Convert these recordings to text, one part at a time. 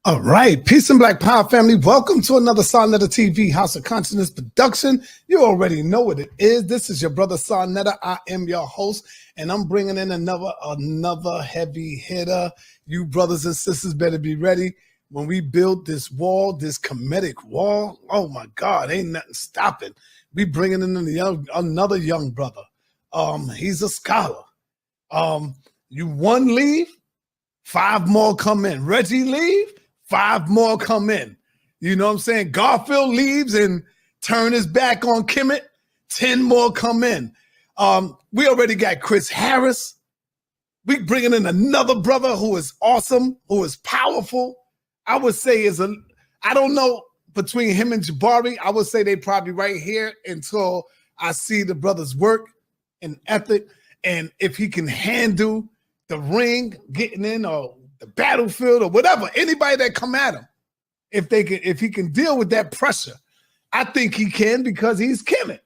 All right, peace and black power family. Welcome to another Sonetta TV House of Consciousness production. You already know what it is. This is your brother Sonetta. I am your host, and I'm bringing in another heavy hitter. You brothers and sisters better be ready when we build this wall, this comedic wall. Oh my God, ain't nothing stopping. We bringing in another young brother. He's a scholar. You one leave, 5 more come in. Reggie leave. 5 more come in. You know what I'm saying? Garfield leaves and turn his back on Kemet. 10 more come in. We already got Chris Harris. We bringing in another brother who is awesome, who is powerful. I would say I don't know, between him and Jabari, I would say they probably right here until I see the brother's work and ethic, and if he can handle the ring, getting in, or the battlefield, or whatever, anybody that come at him, if he can deal with that pressure, I think he can, because he's Kemet.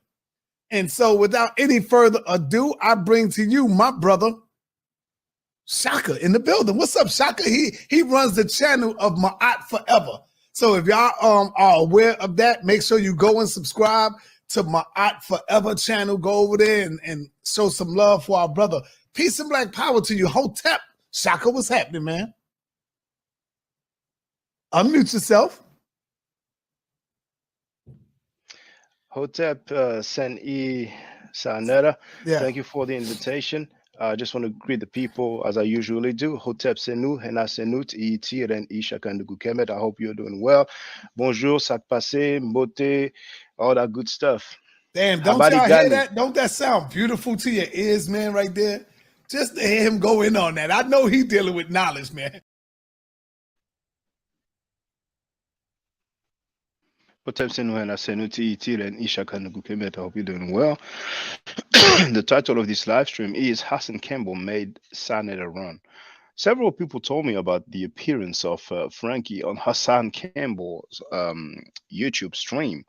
And so without any further ado, I bring to you my brother Shaka in the building. What's up, Shaka? He runs the channel of Ma'at Forever. So if y'all are aware of that, make sure you go and subscribe to Ma'at Forever channel. Go over there and show some love for our brother. Peace and black power to you. Hotep. Shaka, what's happening, man? Unmute yourself. Hotep Sen-E Sanera, Yeah. thank you for the invitation. I just want to greet the people as I usually do. Hotep Senu, Hena Senut, Iti, Ren Isha Kanduku Kemet. I hope you're doing well. Bonjour, Sak Passe, Mbote, all that good stuff. Damn, don't y'all hear that? Don't that sound beautiful to your ears, man, right there? Just to hear him go in on that. I know he dealing with knowledge, man. Hotep Senu, Hena Senut, Iti, Ren Isha Kanduku Kemet. I hope you're doing well. The title of this live stream is Hassan Campbell Made Sanetta Run. Several people told me about the appearance of Frankie on Hassan Campbell's YouTube stream.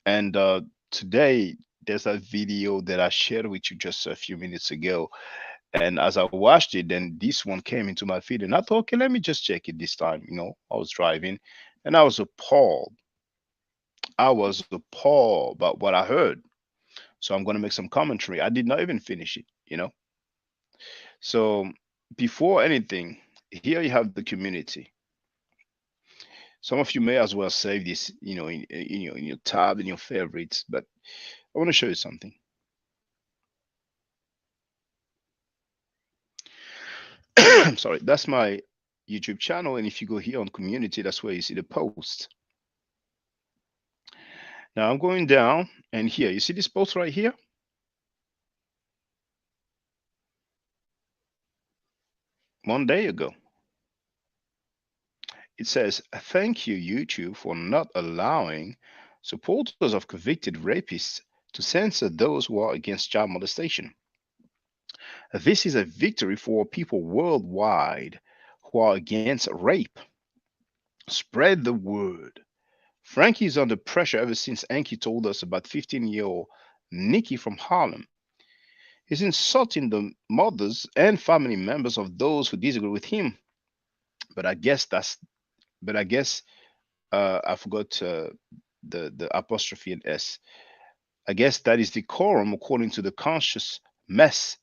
And today, there's a video that I shared with you just a few minutes ago. And as I watched it, then this one came into my feed. And I thought, okay, let me just check it this time. You know, I was driving and I was appalled. I was appalled by what I heard. So I'm going to make some commentary. I did not even finish it, you know. So before anything, here you have the community. Some of you may as well save this, you know, in your tab, in your favorites. But I want to show you something. I'm sorry, that's my YouTube channel, and if you go here on community, that's where you see the post. Now I'm going down, and here you see this post right here. One day ago. It says, "Thank you, YouTube, for not allowing supporters of convicted rapists to censor those who are against child molestation. This is a victory for people worldwide who are against rape. Spread the word." Frankie is under pressure ever since Anki told us about 15-year-old Nikki from Harlem. He's insulting the mothers and family members of those who disagree with him. But I guess I forgot the apostrophe and S. I guess that is decorum according to the conscious mess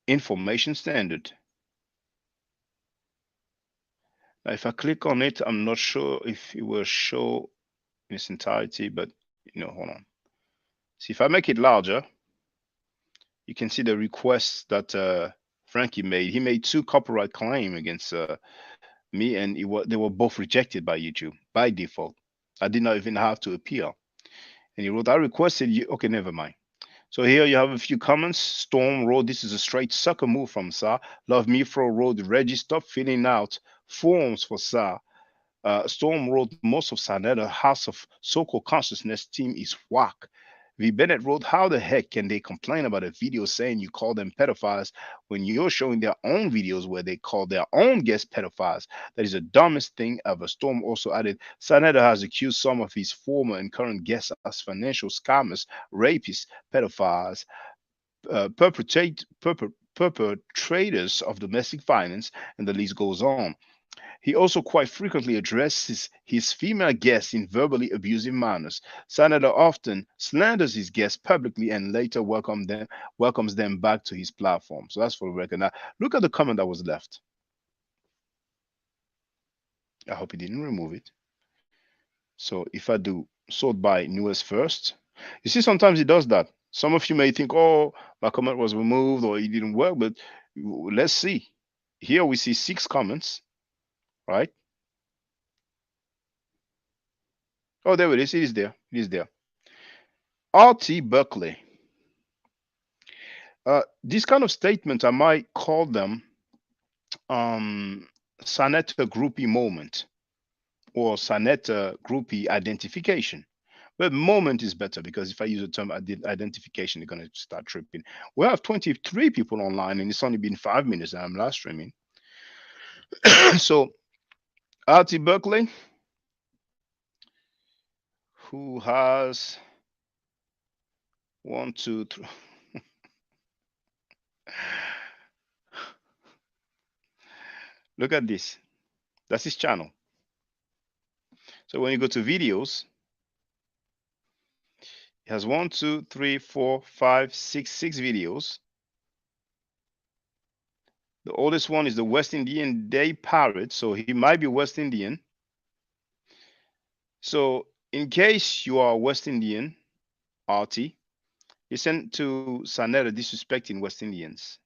information standard. Now, if I click on it, I'm not sure if it will show in its entirety, but you know, hold on. See, if I make it larger, you can see the requests that Frankie made. He made 2 copyright claims against me, and they were both rejected by YouTube by default. I did not even have to appeal. And he wrote, "I requested you." Okay, never mind. So here you have a few comments. Storm wrote, "This is a straight sucker move from Sa." Love Me Fro wrote, "Reggie, stop filling out forms for Sa." Storm wrote, "Most of Sanetta House of So-Called Consciousness team is whack." V. Bennett wrote, "How the heck can they complain about a video saying you call them pedophiles when you're showing their own videos where they call their own guests pedophiles? That is the dumbest thing ever." Storm also added, "Sanetta has accused some of his former and current guests as financial scammers, rapists, pedophiles, perpetrators of domestic violence, and the list goes on. He also quite frequently addresses his female guests in verbally abusive manners. Senator often slanders his guests publicly and later welcomes them back to his platform. So that's for the record. Now, look at the comment that was left. I hope he didn't remove it. So if I do sort by newest first, you see, sometimes he does that. Some of you may think, oh, my comment was removed or it didn't work, but let's see. Here we see 6 comments, right? Oh, there it is. It is there. It is there. R.T. Buckley. These kind of statements, I might call them Sanetta groupie moment or Sanetta groupie identification. But moment is better because if I use the term identification, you're going to start tripping. We have 23 people online and it's only been 5 minutes that I'm live streaming. So, R.T. Buckley, who has 1, 2, 3. Look at this. That's his channel. So when you go to videos, it has 1, 2, 3, 4, 5, 6 videos. The oldest one is the West Indian Day Parrot, so he might be West Indian. So in case you are West Indian, RT, he sent to Sanetta disrespecting West Indians.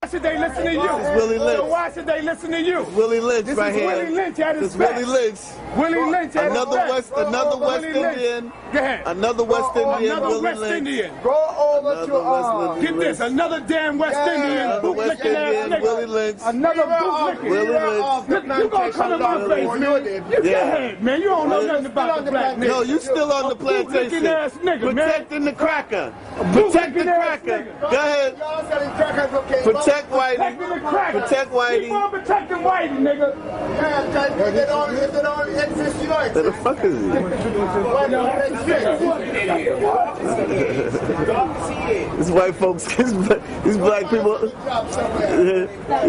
Why should they listen to you? It's Willie Lynch. So why should they listen to you? It's Willie Lynch This right is here. Willie Lynch at his It's best. Willie Lynch. Willie Lynch at Another his West, best. another West Willie Lynch. Indian. Go ahead. Another West Indian. Another Willie West Lynch. Indian. Go over Another to West Get this, another damn West Indian Another West bootlicking ass Indian. Willie nigga. Lynch. Another bootlicking. Willie Lynch. Look, you gonna come in my face, man. Get your head, man. You don't know nothing about the black nigga. No, you still on the plantation. bootlicking ass nigga, man. Protecting the cracker. Protect the bootlicking ass cracker. nigga. Go ahead. Y'all selling crackers, okay? Protect Whitey. Protecting the cracker. Protect Keep Whitey. on protecting Whitey, nigga. If they don't exist, you know Who the fuck is he? These white folks, these black people, these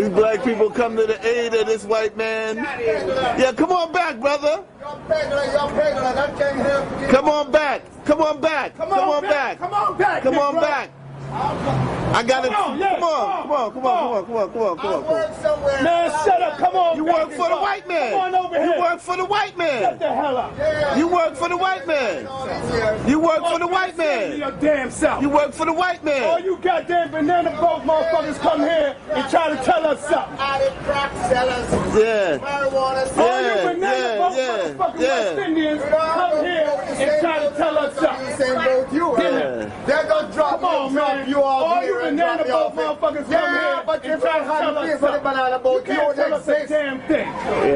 black people come to the aid of this white man. Yeah, come on back, brother. Come on back. Come on back. Come on back. Come on back. Come on big back. I got it. Come on, yeah, Come on. Man, shut up. Come on. You back, work for the big white man. Come on over here. You work for the white Shut man. the hell up. You work for the white man. You work for the white man. Your damn self. You work for the white All man. you goddamn banana boat motherfuckers come here and try to tell us something. Crack sellers, Yeah. marijuana All you Yeah, banana boat yeah, motherfucking yeah. West Indians come here and try to tell us something. same boat you are. Yeah. They're gonna drop Come on, man. you all All here you and banana drop you boat off. motherfuckers come Yeah, here but you and try to don't have tell to us pay for the something. banana You boat. can't tell us a exist. damn thing.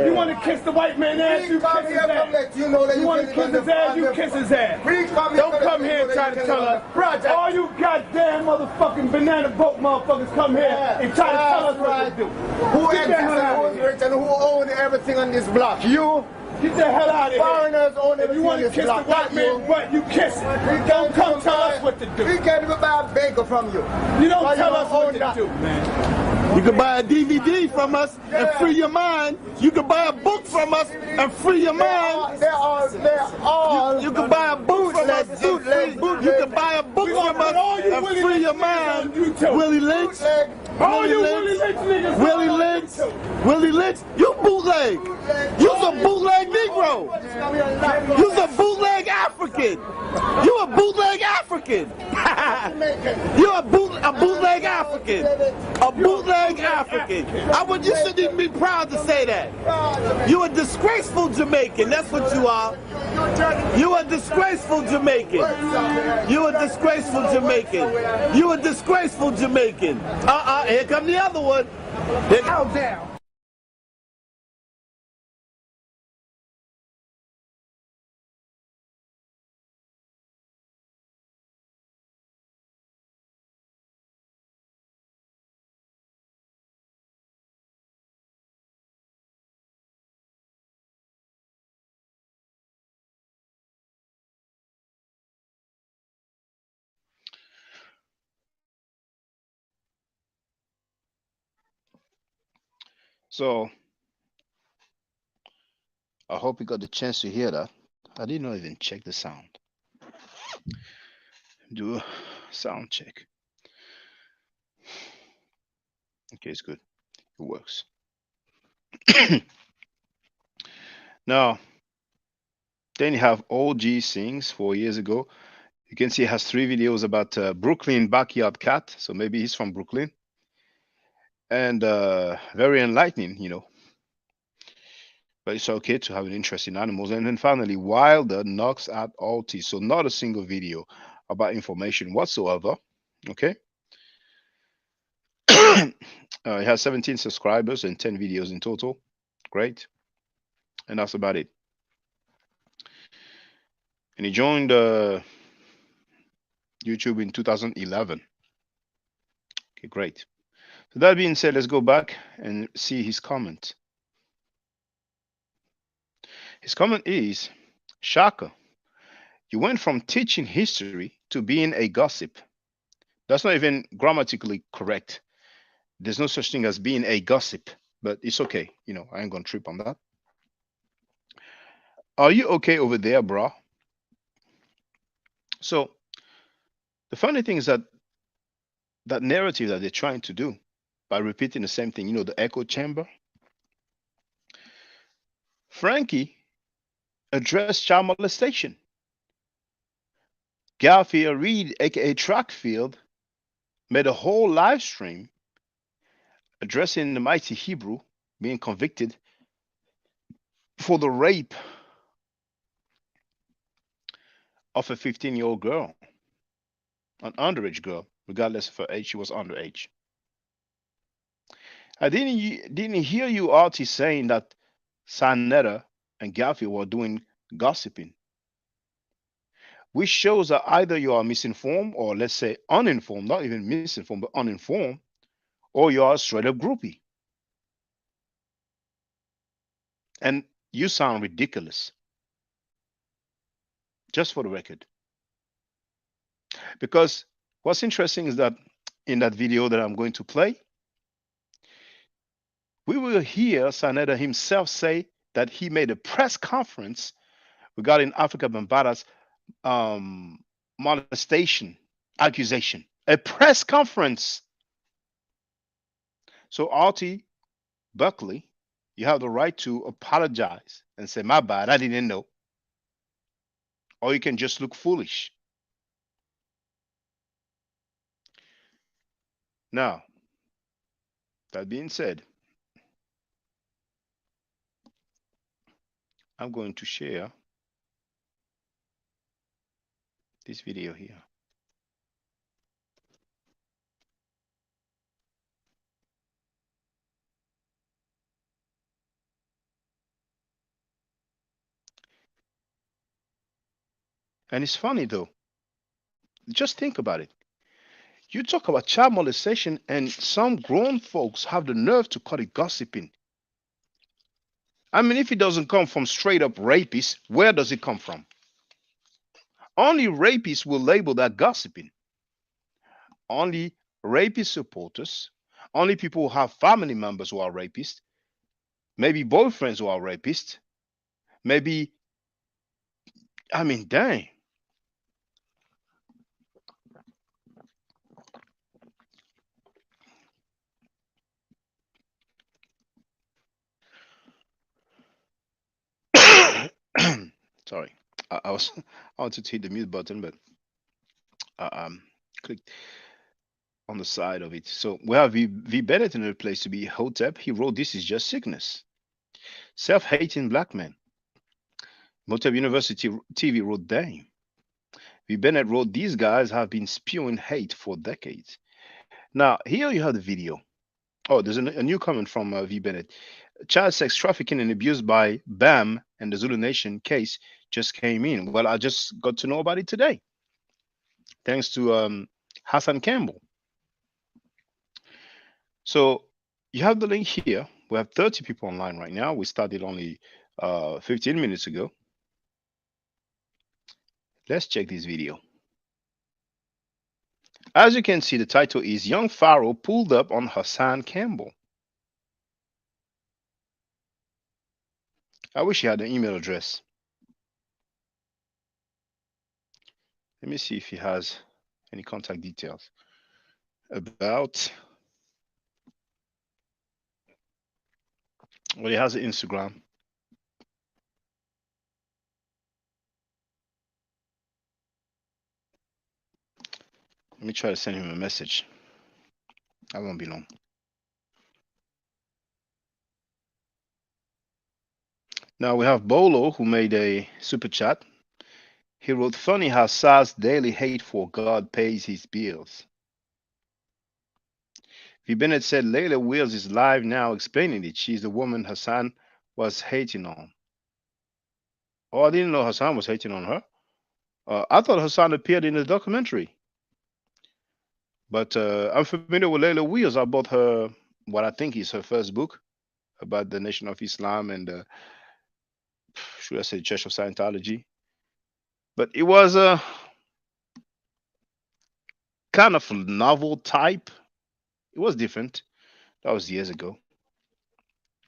You want to kiss the white man ass, We you come kiss his here to ass. let you know that You you want can to kiss live his ass, on you the- kiss his ass. We come here Don't to come let here you and know try that to you tell can us. live on the project. All you goddamn motherfucking banana boat motherfuckers come here and try to tell us what to do. Who Get the exists hell and out who's of here. rich and who owns everything on this block? You? Get the hell out of here. Foreigners own If you everything want on to this kiss the block. white not you. man's butt, you kiss it. Don't come tell us what to We do. can't even buy a bagel from you. You don't Why tell you us don't what own to that? do, man. You can buy a DVD from us and free your mind. You can buy a book from us and free your mind. They're all You can buy a book from us. bootleg. You can buy a book from us and free your mind. Willie Lynch. All you Willie Willie Lynch niggas. Willie Lynch. Willie Lynch. You bootleg. You's a bootleg Negro. You's a bootleg African. You a bootleg African. You're a bootleg African. A bootleg African. You shouldn't even be proud to say that. You a disgraceful Jamaican. That's what you are. You a disgraceful Jamaican. You a disgraceful Jamaican. You a disgraceful Jamaican. Here come the other one. Down. So I hope you got the chance to hear that. I did not even check the sound. Do a sound check. Okay, it's good. It works. Now, then you have OG Sings 4 years ago. You can see he has 3 videos about Brooklyn backyard cat. So maybe he's from Brooklyn. And very enlightening, But it's okay to have an interest in animals. And then finally, Wilder knocks out Alti. So not a single video about information whatsoever. Okay. He has 17 subscribers and 10 videos in total. Great. And that's about it. And he joined YouTube in 2011. Okay, great. So that being said, let's go back and see his comment. His comment is, Shaka, you went from teaching history to being a gossip. That's not even grammatically correct. There's no such thing as being a gossip, but it's okay. I ain't gonna trip on that. Are you okay over there, bro? So the funny thing is that narrative that they're trying to do by repeating the same thing, the echo chamber. Frankie addressed child molestation. Garfield Reed, aka Trackfield, made a whole live stream addressing the mighty Hebrew being convicted for the rape of a 15-year-old girl, an underage girl, regardless of her age. She was underage. I didn't hear you, Artie, saying that Sanetta and Garfield were doing gossiping, which shows that either you are misinformed or, let's say, uninformed, not even misinformed, but uninformed, or you are a straight up groupie. And you sound ridiculous, just for the record. Because what's interesting is that in that video that I'm going to play, we will hear Sanetta himself say that he made a press conference regarding Africa Bambaata's molestation accusation. A press conference. So, Artie Buckley, you have the right to apologize and say, my bad, I didn't know. Or you can just look foolish. Now, that being said, I'm going to share this video here. And it's funny though. Just think about it. You talk about child molestation, and some grown folks have the nerve to call it gossiping. I mean, if it doesn't come from straight up rapists, where does it come from? Only rapists will label that gossiping. Only rapist supporters, only people who have family members who are rapists, maybe boyfriends who are rapists, maybe, I mean, dang. Sorry, I wanted to hit the mute button, but I clicked on the side of it. So we have V Bennett in a place to be Hotep. He wrote, "This is just sickness." Self-hating black man. Hotep University TV wrote, "Dang." V Bennett wrote, "These guys have been spewing hate for decades." Now here you have the video. Oh, there's a new comment from V Bennett. Child sex trafficking and abuse by BAM and the Zulu Nation case just came in. Well, I just got to know about it today, thanks to Hassan Campbell. So you have the link here. We have 30 people online right now. We started only 15 minutes ago. Let's check this video. As you can see, the title is Young Pharaoh Pulled Up on Hassan Campbell. I wish he had an email address. Let me see if he has any contact details. About. Well, he has an Instagram. Let me try to send him a message. That won't be long. Now we have Bolo who made a super chat. He wrote, "Funny how Sas' daily hate for God pays his bills." V. Bennett said Layla Wills is live now explaining it. She's the woman Hassan was hating on. Oh, I didn't know Hassan was hating on her. I thought Hassan appeared in the documentary. But I'm familiar with Layla Wills. I bought her what I think is her first book about the Nation of Islam and should I say Church of Scientology. But it was a kind of novel type. It was different. That was years ago.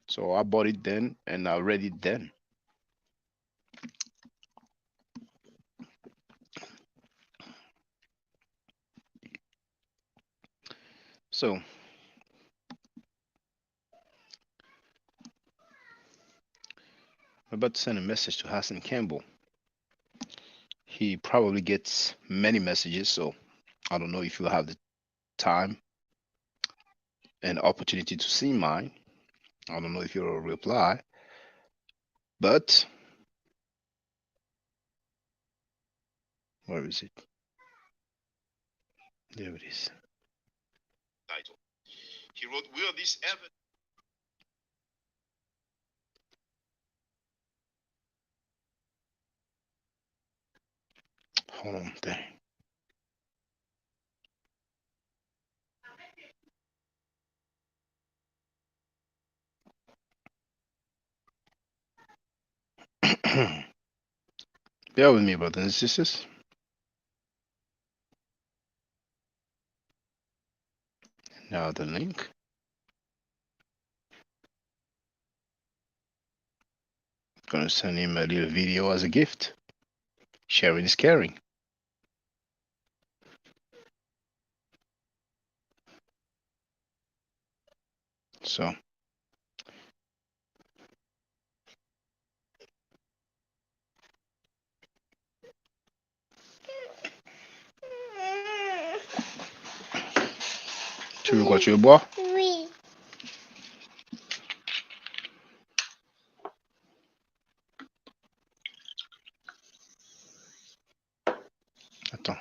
So I bought it then and I read it then. So I'm about to send a message to Hassan Campbell. He probably gets many messages, so I don't know if you'll have the time and opportunity to see mine. I don't know if you'll reply, but where is it? There it is. Title. He wrote, "Will this ever?" Hold on, dang. Bear with me, brothers and sisters. Now the link. Gonna send him a little video as a gift. Sharing is caring. So tu veux quoi? Tu veux boire? Oui. Attends.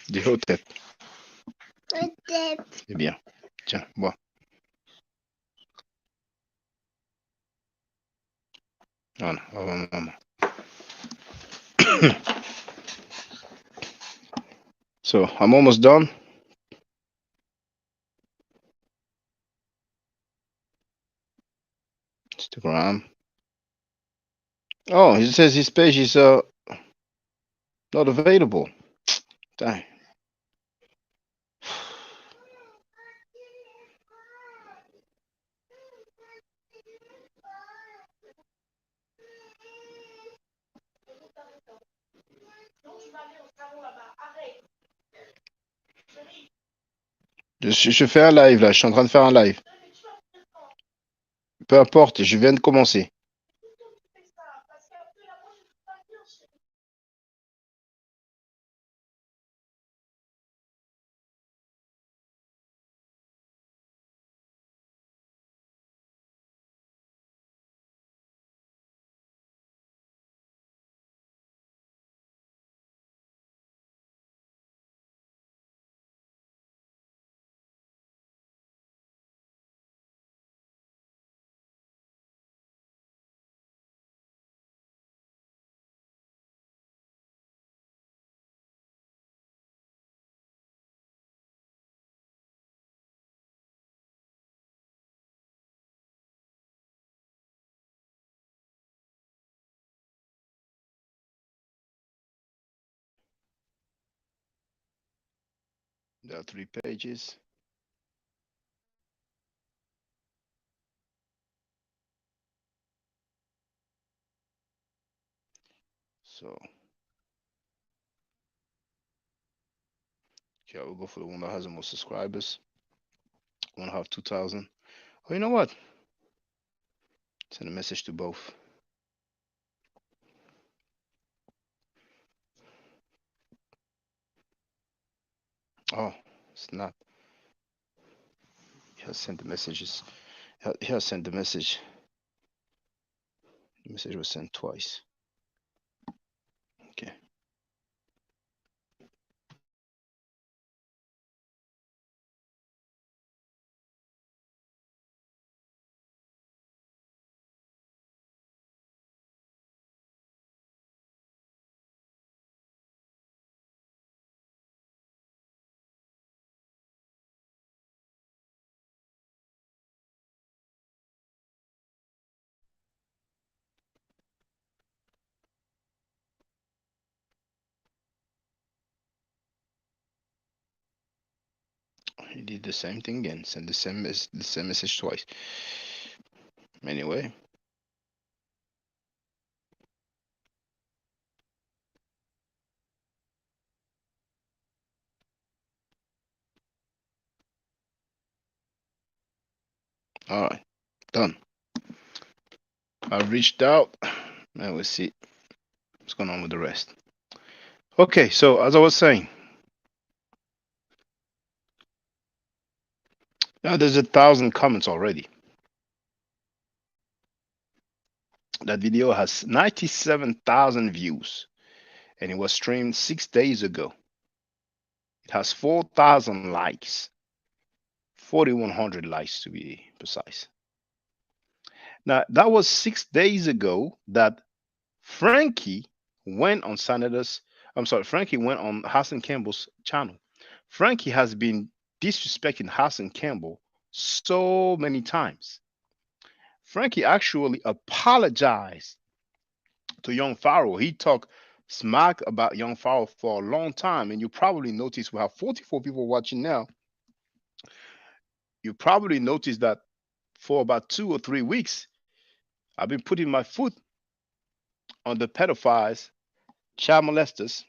Des Hotep. Peut-être. Eh bien, tiens, bois. Voilà, maman. So I'm almost done. Instagram. Oh, it says his page is not available. Dang. Je fais un live là, je suis en train de faire un live. Peu importe, je viens de commencer. There are 3 pages. So yeah, we'll go for the one that has the most subscribers. One have 2,000. Oh, you know what? Send a message to both. Oh, it's not. He has sent the messages. He has sent the message. The message was sent twice. Okay. He did the same thing again. Sent the same message twice. Anyway. All right. Done. I reached out. Now we'll see what's going on with the rest. Okay, so as I was saying, now there's 1,000 comments already. That video has 97,000 views, and it was streamed 6 days ago. It has 4,000 likes, 4,100 likes to be precise. Now that was 6 days ago that Frankie went on Frankie went on Hassan Campbell's channel. Frankie has been disrespecting Hassan Campbell so many times. Frankie actually apologized to Young Pharaoh. He talked smack about Young Pharaoh for a long time, and you probably noticed we have 44 people watching now. You probably noticed that for about 2 or 3 weeks, I've been putting my foot on the pedophiles, child molesters,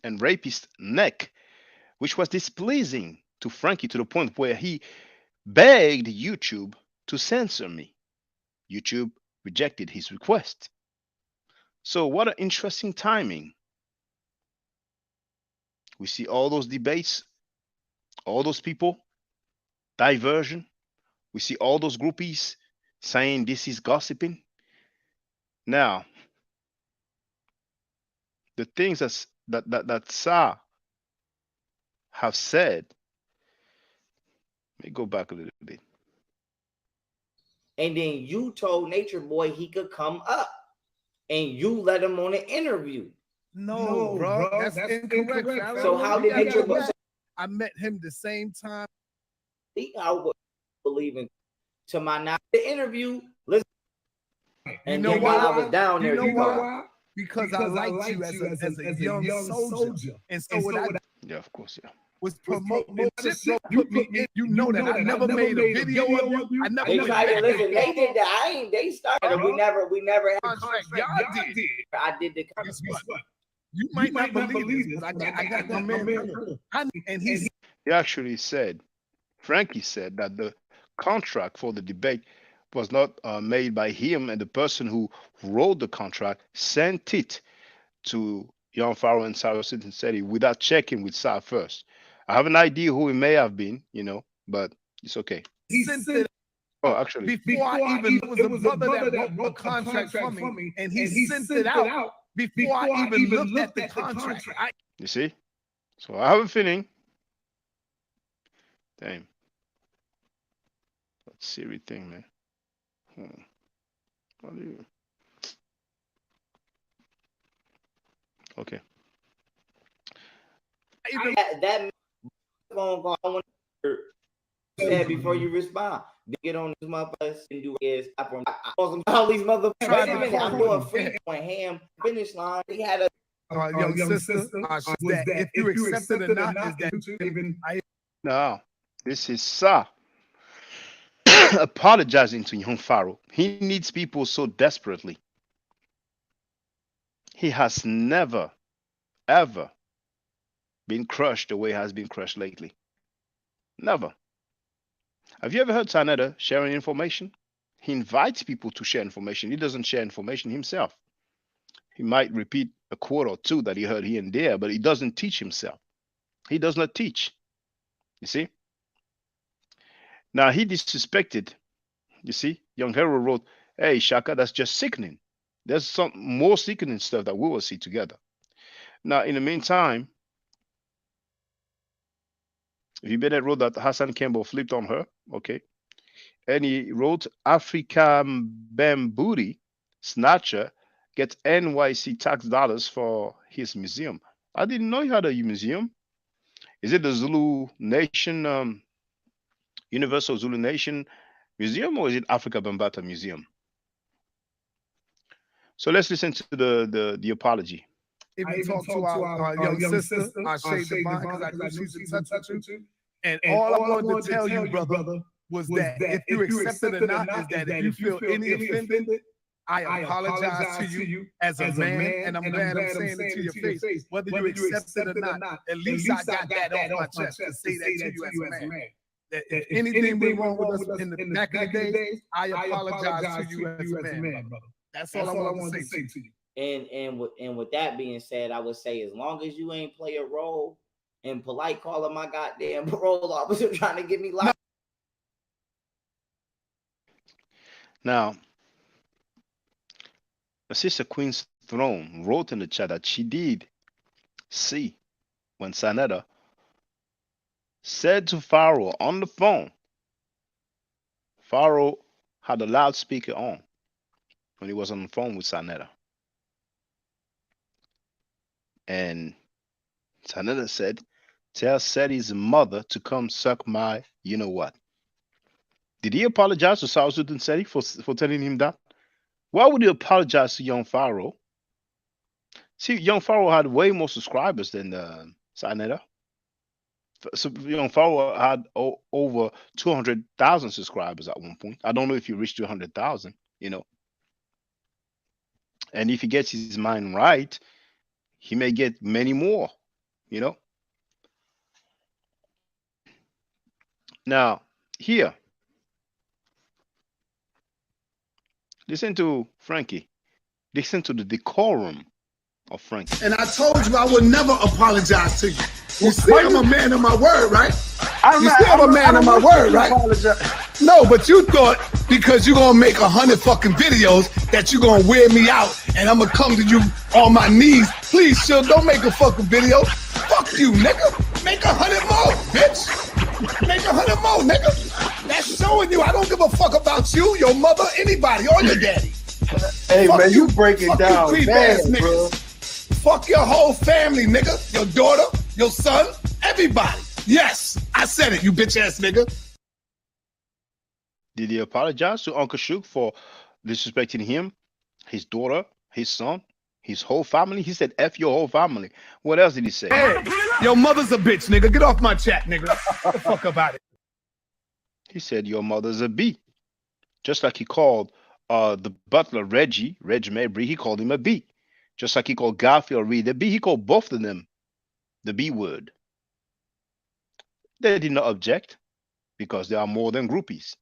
and rapist neck, which was displeasing to Frankie to the point where he begged YouTube to censor me. YouTube rejected his request. So what an interesting timing. We see all those debates, all those people, diversion. We see all those groupies saying this is gossiping. Now, the things that Sa have said, let me go back a little bit. And then you told Nature Boy he could come up, and you let him on an interview. No, bro, that's incorrect. So how did Nature Boy? I met him the same time. I would believe in, to my knowledge, the interview. Listen, and then while I was down there, you know why? Because I liked you as a young soldier, and so what I Yeah, of course, yeah. was promoting the show. You put me, you know that I never made a video of you. I never they tried to listen. They did that. They started. We never had a contract. Y'all did. I did the contract. You might not believe this, but I got my man. And he actually said, Frankie said that the contract for the debate was not made by him, and the person who wrote the contract sent it to Young Pharaoh and Sarah City without checking with Sa first. I have an idea who it may have been, but it's okay. He sent it. Oh, actually, before I even was a brother that wrote a contract for me, and he sent it out before I even looked at the contract. You see? So I have a feeling. Damn. That's Siri thing, man. What do you? Okay. That phone call, I want to say before you respond. Get on this motherfucker and do is all these motherfuckers. Wait a minute, I'm doing free point ham finish line. He had a young sister. If you accept it or not, is that even? No, this is Sa. apologizing to young Pharaoh. He needs people so desperately. He has never, ever been crushed the way he has been crushed lately. Never. Have you ever heard Saneda sharing information? He invites people to share information. He doesn't share information himself. He might repeat a quote or two that he heard here and there, but he doesn't teach himself. He does not teach. You see? Now he disrespected. You see? Young Hero wrote, "Hey Shaka, that's just sickening. There's some more sickening stuff that we will see together." Now, in the meantime, V. Bennett wrote that Hassan Campbell flipped on her. Okay. And he wrote African Bambooty Snatcher gets NYC tax dollars for his museum. I didn't know he had a museum. Is it the Zulu Nation, Universal Zulu Nation Museum, or is it Africa Bambata Museum? So let's listen to the apology. Even talk to our young sister, our Shay Devon, because I know she's in touch with you. And all I wanted to tell you, brother, was that if you accept it or not, is that if you feel any offended, I apologize to you as a man, and I'm glad I'm saying it to your face. Whether you accept it or not, at least I got that off my chest to say that to you as a man. That if anything went wrong with us in the back of the days, I apologize to you as a man, brother. That's all I want to say to you. And with that being said, I would say as long as you ain't play a role in polite calling my goddamn parole officer trying to get me locked. Now, Sister Queen's Throne wrote in the chat that she did see when Saneda said to Pharaoh on the phone, Pharaoh had the loudspeaker on when he was on the phone with Saneda. And Saneda said, "Tell Seti's mother to come suck my you know what." Did he apologize to Southern Seti for telling him that? Why would he apologize to young Pharaoh? See, young Pharaoh had way more subscribers than Saneda. So young Pharaoh had over 200,000 subscribers at one point. I don't know if he reached 200,000, you know. And if he gets his mind right, he may get many more, you know. Now, here, listen to Frankie. Listen to the decorum of Frankie. And I told you I would never apologize to you. You see, I'm a man of my word, right? I'm a man of my word, right? No, but you thought because you're gonna make 100 fucking videos that you're gonna wear me out and I'm gonna come to you on my knees. Please, chill, don't make a fucking video. Fuck you, nigga. Make 100 more, bitch. Make 100 more, nigga. That's showing you I don't give a fuck about you, your mother, anybody, or your daddy. Hey, Fuck man, you break it down, man, bro. Fuck your whole family, nigga. Your daughter, your son, everybody. Yes, I said it, you bitch ass nigga. Did he apologize to Uncle Shuk for disrespecting him, his daughter, his son, his whole family? He said, F your whole family. What else did he say? Hey, your mother's a bitch, nigga. Get off my chat, nigga. What the fuck about it? He said, your mother's a B. Just like he called the butler, Reggie Mabry, he called him a B. Just like he called Garfield Reed the B, he called both of them the B word. They did not object because they are more than groupies.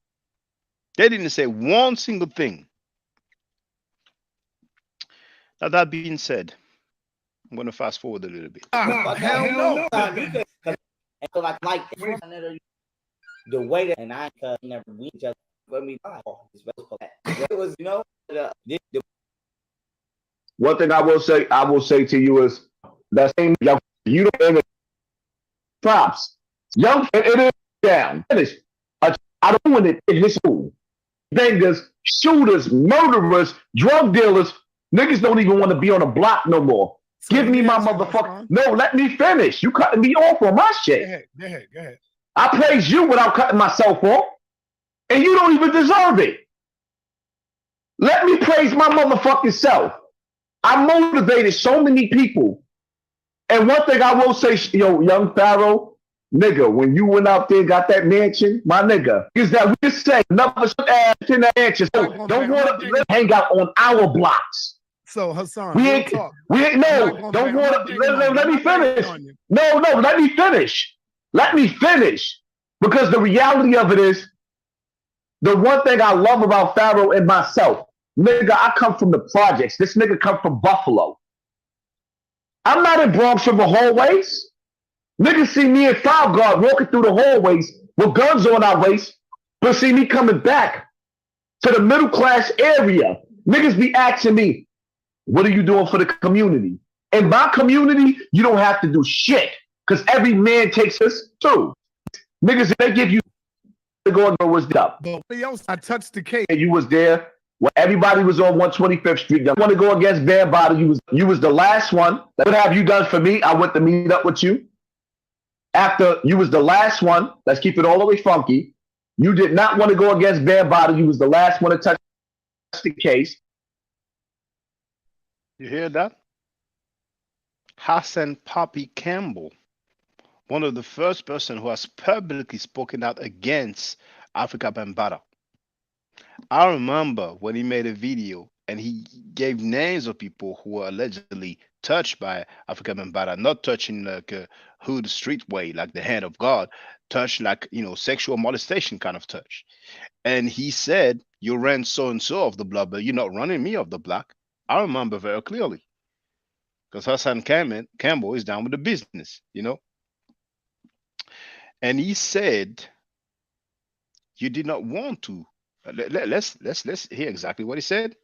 They didn't say one single thing. Now, that being said, I'm going to fast forward a little bit. Hell no. Like the way that, and I never we just let me it was, you know, one thing I will say to you is that same young, you don't even props. Young, it is down. Finish. I don't want it in this school. Bangers, shooters, murderers, drug dealers. Niggas don't even want to be on the block no more. Give me my motherfucker. No, let me finish. You cutting me off on my shit. Go ahead. I praise you without cutting myself off. And you don't even deserve it. Let me praise my motherfucking self. I motivated so many people. And one thing I will say, young Pharaoh, Nigga, when you went out there and got that mansion, my nigga, is that we just say another ass in that mansion. So don't want to hang out on our blocks. So Hassan, We ain't no, don't want to let me finish. No, let me finish. Let me finish. Because the reality of it is, the one thing I love about Pharaoh and myself, nigga, I come from the projects. This nigga come from Buffalo. I'm not in Bronx River hallways. Niggas see me and Five Guard walking through the hallways with guns on our waist, but see me coming back to the middle class area. Niggas be asking me, what are you doing for the community? In my community, you don't have to do shit because every man takes us too. Niggas, they give you the going was up. But else, I touched the case. And you was there when everybody was on 125th Street. I want to go against Bad Body. You was the last one. What have you done for me? I went to meet up with you. After you was the last one, let's keep it all the way funky. You did not want to go against Bad Body. You was the last one to touch the case. You hear that? Hassan Campbell, one of the first person who has publicly spoken out against Africa Bambaataa. I remember when he made a video and he gave names of people who were allegedly touched by Africa Bambaataa, not touching like a hood street way, like the hand of God, touch like, sexual molestation kind of touch. And he said, you ran so-and-so off the block, but you're not running me off the block. I remember very clearly. Because Hassan Campbell is down with the business, And he said, you did not want to. Let's hear exactly what he said.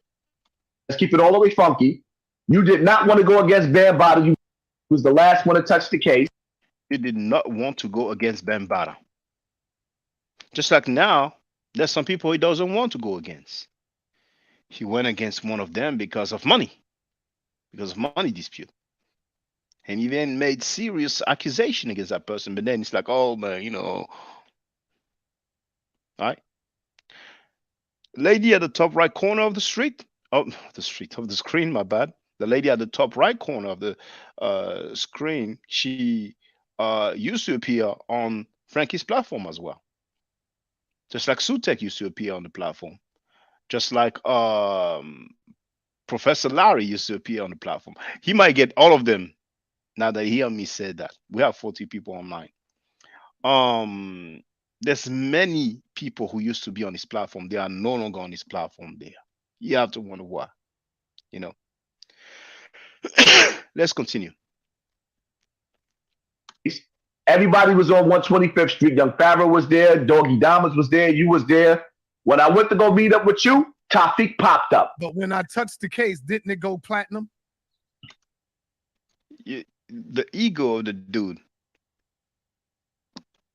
Let's keep it all the way funky. You did not want to go against Bad Body. You was the last one to touch the case. You did not want to go against Bambaataa. Just like now, there's some people he doesn't want to go against. He went against one of them because of money dispute. And he then made serious accusation against that person. But then it's like, oh man, all right. Lady at the top right corner of the screen, my bad. The lady at the top right corner of the screen, she used to appear on Frankie's platform as well. Just like Sutek used to appear on the platform. Just like Professor Larry used to appear on the platform. He might get all of them now that he heard me say that. We have 40 people online. There's many people who used to be on this platform. They are no longer on this platform there. You have to wonder why, Let's continue. Everybody was on 125th Street. Young Pharaoh was there. Doggy Diamonds was there. You was there. When I went to go meet up with you, Tafik popped up. But when I touched the case, didn't it go platinum? The ego of the dude.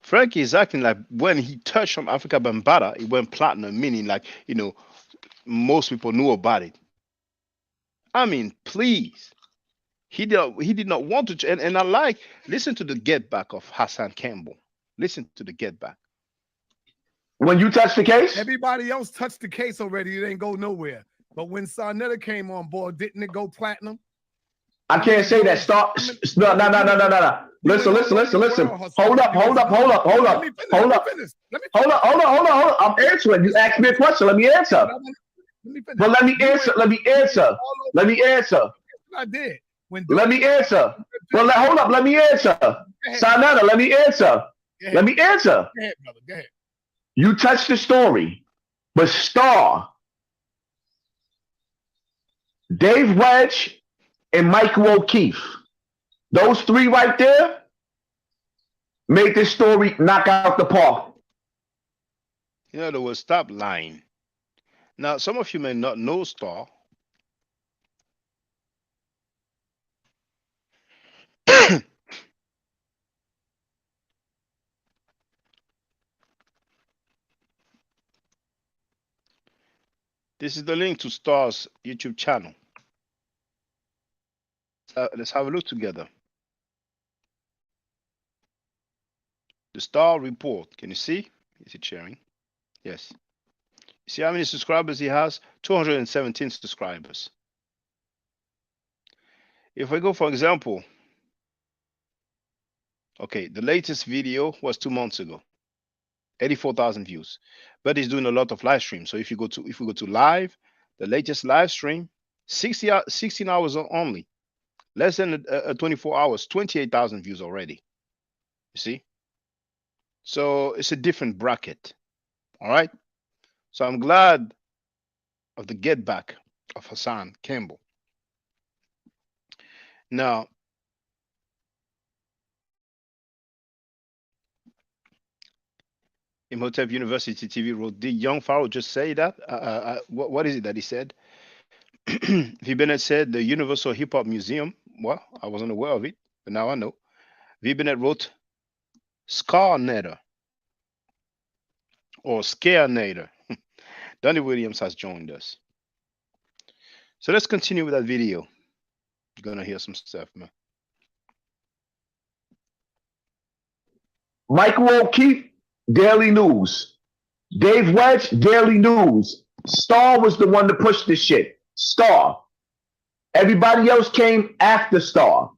Frankie is acting like when he touched on Africa Bambaataa, it went platinum, meaning like, most people knew about it. I mean, please. He did not want to. And I listen to the get back of Hassan Campbell. Listen to the get back. When you touched the case? Everybody else touched the case already. It ain't go nowhere. But when Sarnetta came on board, didn't it go platinum? I can't say that. No. Listen. Hold up. I'm answering. You asked me a question. Let me answer. But let me answer. I did. Let me answer. Well, hold up. Let me answer. Sarnetta, let me answer. Let me answer. Go ahead, brother. Go ahead. You touched the story, but Star, Dave Wedge, and Michael O'Keefe, those three right there made this story knock out the park. In other words, stop lying. Now, some of you may not know Star. This is the link to Star's YouTube channel. Let's have a look together. The Star report. Can you see? Is it sharing? Yes. See how many subscribers he has? 217 subscribers. If we go, for example, Okay, the latest video was 2 months ago, 84,000 views. But he's doing a lot of live streams. So if we go to live, the latest live stream, 16 hours only, less than 24 hours, 28,000 views already. You see? So it's a different bracket. All right. So I'm glad of the get back of Hassan Campbell. Now, Imhotep University TV wrote, did young Pharaoh just say that? What is it that he said? V. Bennett said the Universal Hip Hop Museum. Well, I wasn't aware of it, but now I know. V. Bennett wrote Scarnator or Scarenator. Donnie Williams has joined us. So let's continue with that video. You're gonna hear some stuff, man. Michael O'Keefe, Daily News. Dave Wedge, Daily News. Star was the one to push this shit. Star. Everybody else came after Star.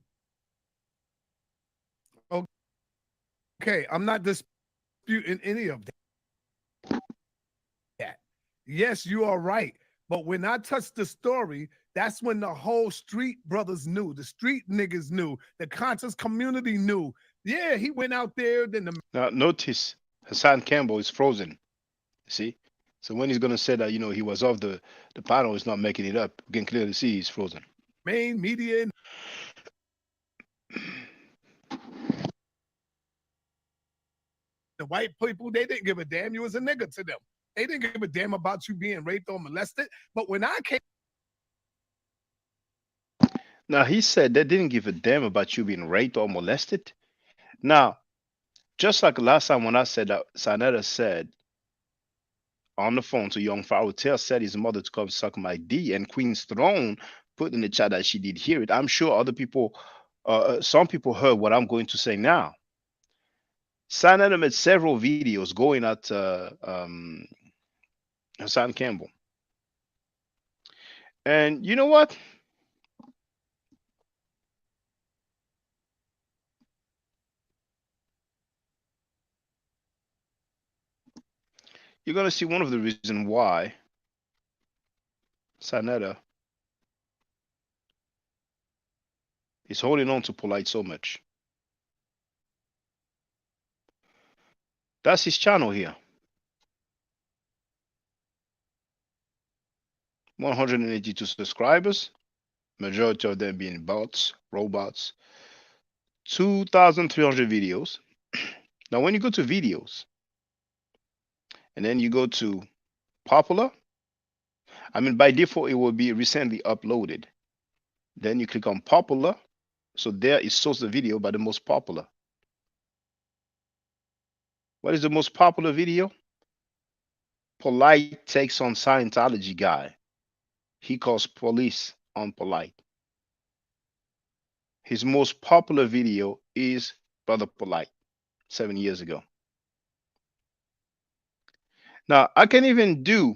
Okay, I'm not disputing any of that. Yes, you are right. But when I touched the story, that's when the whole street brothers knew, the street niggas knew, the conscious community knew. Yeah, he went out there. Then Now notice Hassan Campbell is frozen. See? So when he's gonna say that, he was off the panel, he's not making it up. You can clearly see he's frozen. main media, the white people, they didn't give a damn. You was a nigga to them. They didn't give a damn about you being raped or molested. But when I came, Now he said they didn't give a damn about you being raped or molested. Now, just like last time when I said that, Sanetta said on the phone to young Pharaoh, said his mother to come suck my D, and Queen's Throne put in the chat that she did hear it. I'm sure other people, some people heard what I'm going to say now. Sanetta made several videos going at Hassan Campbell. And you know what? You're going to see one of the reasons why Sanetta is holding on to Polite so much. That's his channel here. 182 subscribers, majority of them being bots, robots. 2,300 videos. Now, when you go to videos, and then you go to popular, I mean, by default, it will be recently uploaded. Then you click on popular. So there it shows the video by the most popular. What is the most popular video? Polite takes on Scientology guy. He calls police on Polite. His most popular video is Brother Polite, 7 years ago. Now, I can even do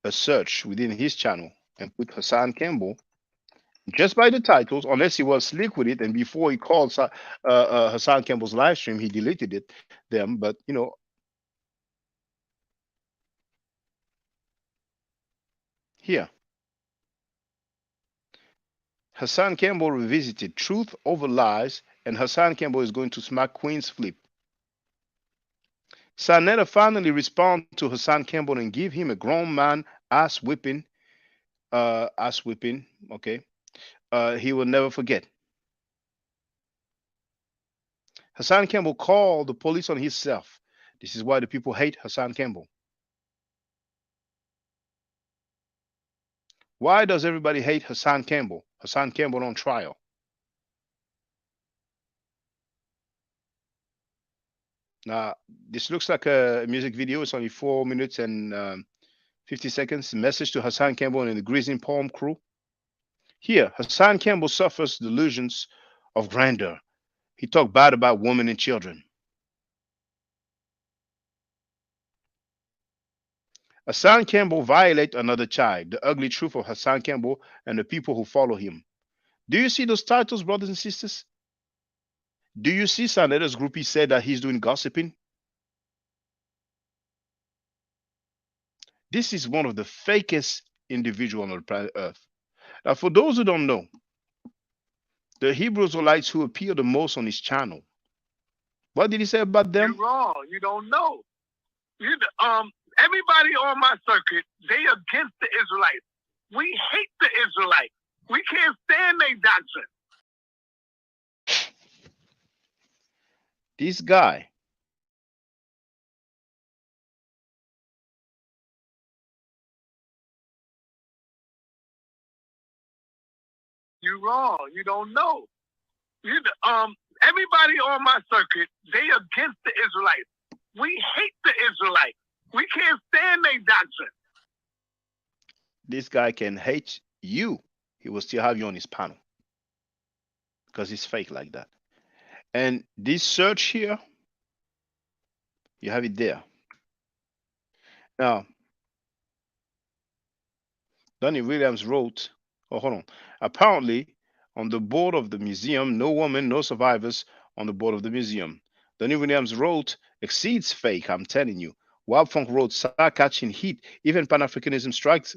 a search within his channel and put Hassan Campbell just by the titles, unless he was slick with it. And before he called Hassan Campbell's live stream, he deleted them. But, here. Hassan Campbell revisited Truth Over Lies, and Hassan Campbell is going to smack Queen's flip. Sanetta finally respond to Hassan Campbell and give him a grown man ass whipping. Okay. He will never forget. Hassan Campbell called the police on himself. This is why the people hate Hassan Campbell. Why does everybody hate Hassan Campbell? Hassan Campbell on trial. Now, this looks like a music video. It's only 4 minutes and 50 seconds. Message to Hassan Campbell and the Grising Palm crew. Here, Hassan Campbell suffers delusions of grandeur. He talked bad about women and children. Hassan Campbell violate another child. The ugly truth of Hassan Campbell and the people who follow him. Do you see those titles, brothers and sisters? Do you see Saneta's group? He said that he's doing gossiping. This is one of the fakest individual on the planet Earth. Now, for those who don't know, the Hebrew Israelites who appear the most on his channel, what did he say about them? You're wrong. You don't know. Everybody on my circuit, they against the Israelites. We hate the Israelites. We can't stand their doctrine. This guy, You're wrong. You don't know. Everybody on my circuit, they against the Israelites. We hate the Israelites. We can't stand their doctrine. this guy can hate you. He will still have you on his panel because he's fake like that. And this search here, you have it there. Now, Donnie Williams wrote, oh, hold on. Apparently, on the board of the museum, no woman, no survivors on the board of the museum. Donnie Williams wrote, exceeds fake, I'm telling you. Wild Funk wrote, Sa catching heat. Even Pan Africanism strikes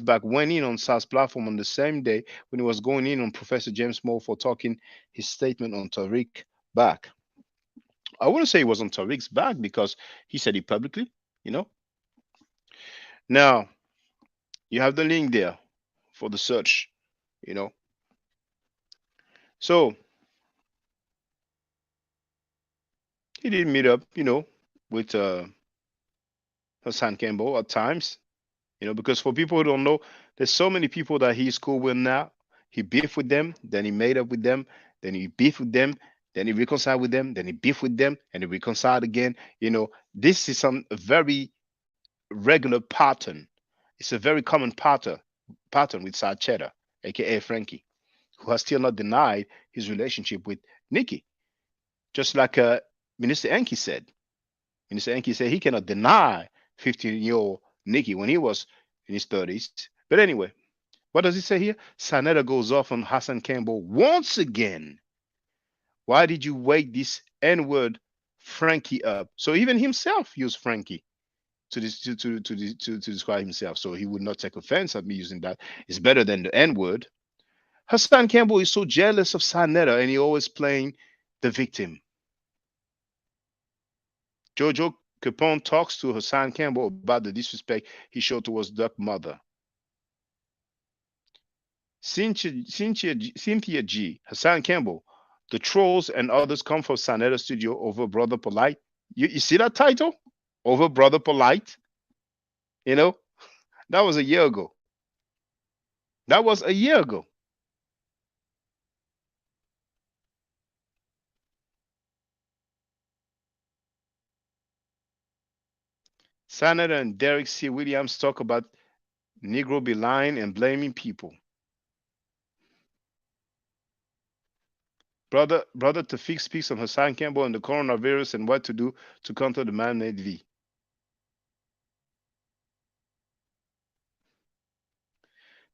back went in on Sa's platform on the same day when he was going in on Professor James Moore for talking his statement on Tariq back. I wouldn't say he was on Tariq's back because he said it publicly, you know. Now, you have the link there for the search, you know. So he did meet up, you know, with Hassan Campbell at times, you know, because for people who don't know, there's so many people that he's cool with now. He beefed with them, then he made up with them, then he beefed with them, then he reconciled with them, then he beefed with them, and he reconciled again. You know, this is some very regular pattern. It's a very common pattern with Sad Cheddar, aka Frankie, who has still not denied his relationship with Nikki. Just like Minister Enki said. Minister Enki said he cannot deny 15-year-old Nikki when he was in his 30s. But anyway, what does he say here? Sanetta goes off on Hassan Campbell once again. Why did you wake this N-word Frankie up? So even himself used Frankie to describe himself. So he would not take offense at me using that. It's better than the N-word. Hassan Campbell is so jealous of Sanetta and he always playing the victim. Jojo Capone talks to Hassan Campbell about the disrespect he showed towards Duck mother. Cynthia G. Hassan Campbell. The trolls and others come from Sanetta Studio over Brother Polite. You see that title? Over Brother Polite? You know, that was a year ago. That was a year ago. Sanetta and Derek C. Williams talk about Negro be lying and blaming people. Brother Tafik speaks on Hassan Campbell and the coronavirus and what to do to counter the man-made V.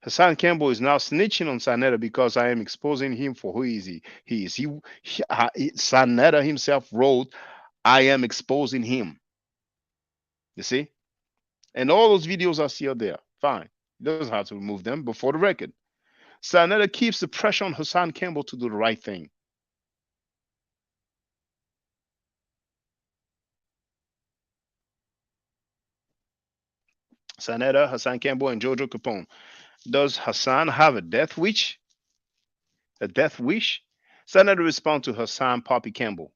Hassan Campbell is now snitching on Sanetta because I am exposing him for who is he. Sanetta himself wrote, I am exposing him. You see? And all those videos are still there. Fine. He doesn't have to remove them, but for the record, Sanetta keeps the pressure on Hassan Campbell to do the right thing. Sanetta, Hassan Campbell, and Jojo Capone. Does Hassan have a death wish? A death wish? Sanetta responds to Hassan Poppy Campbell.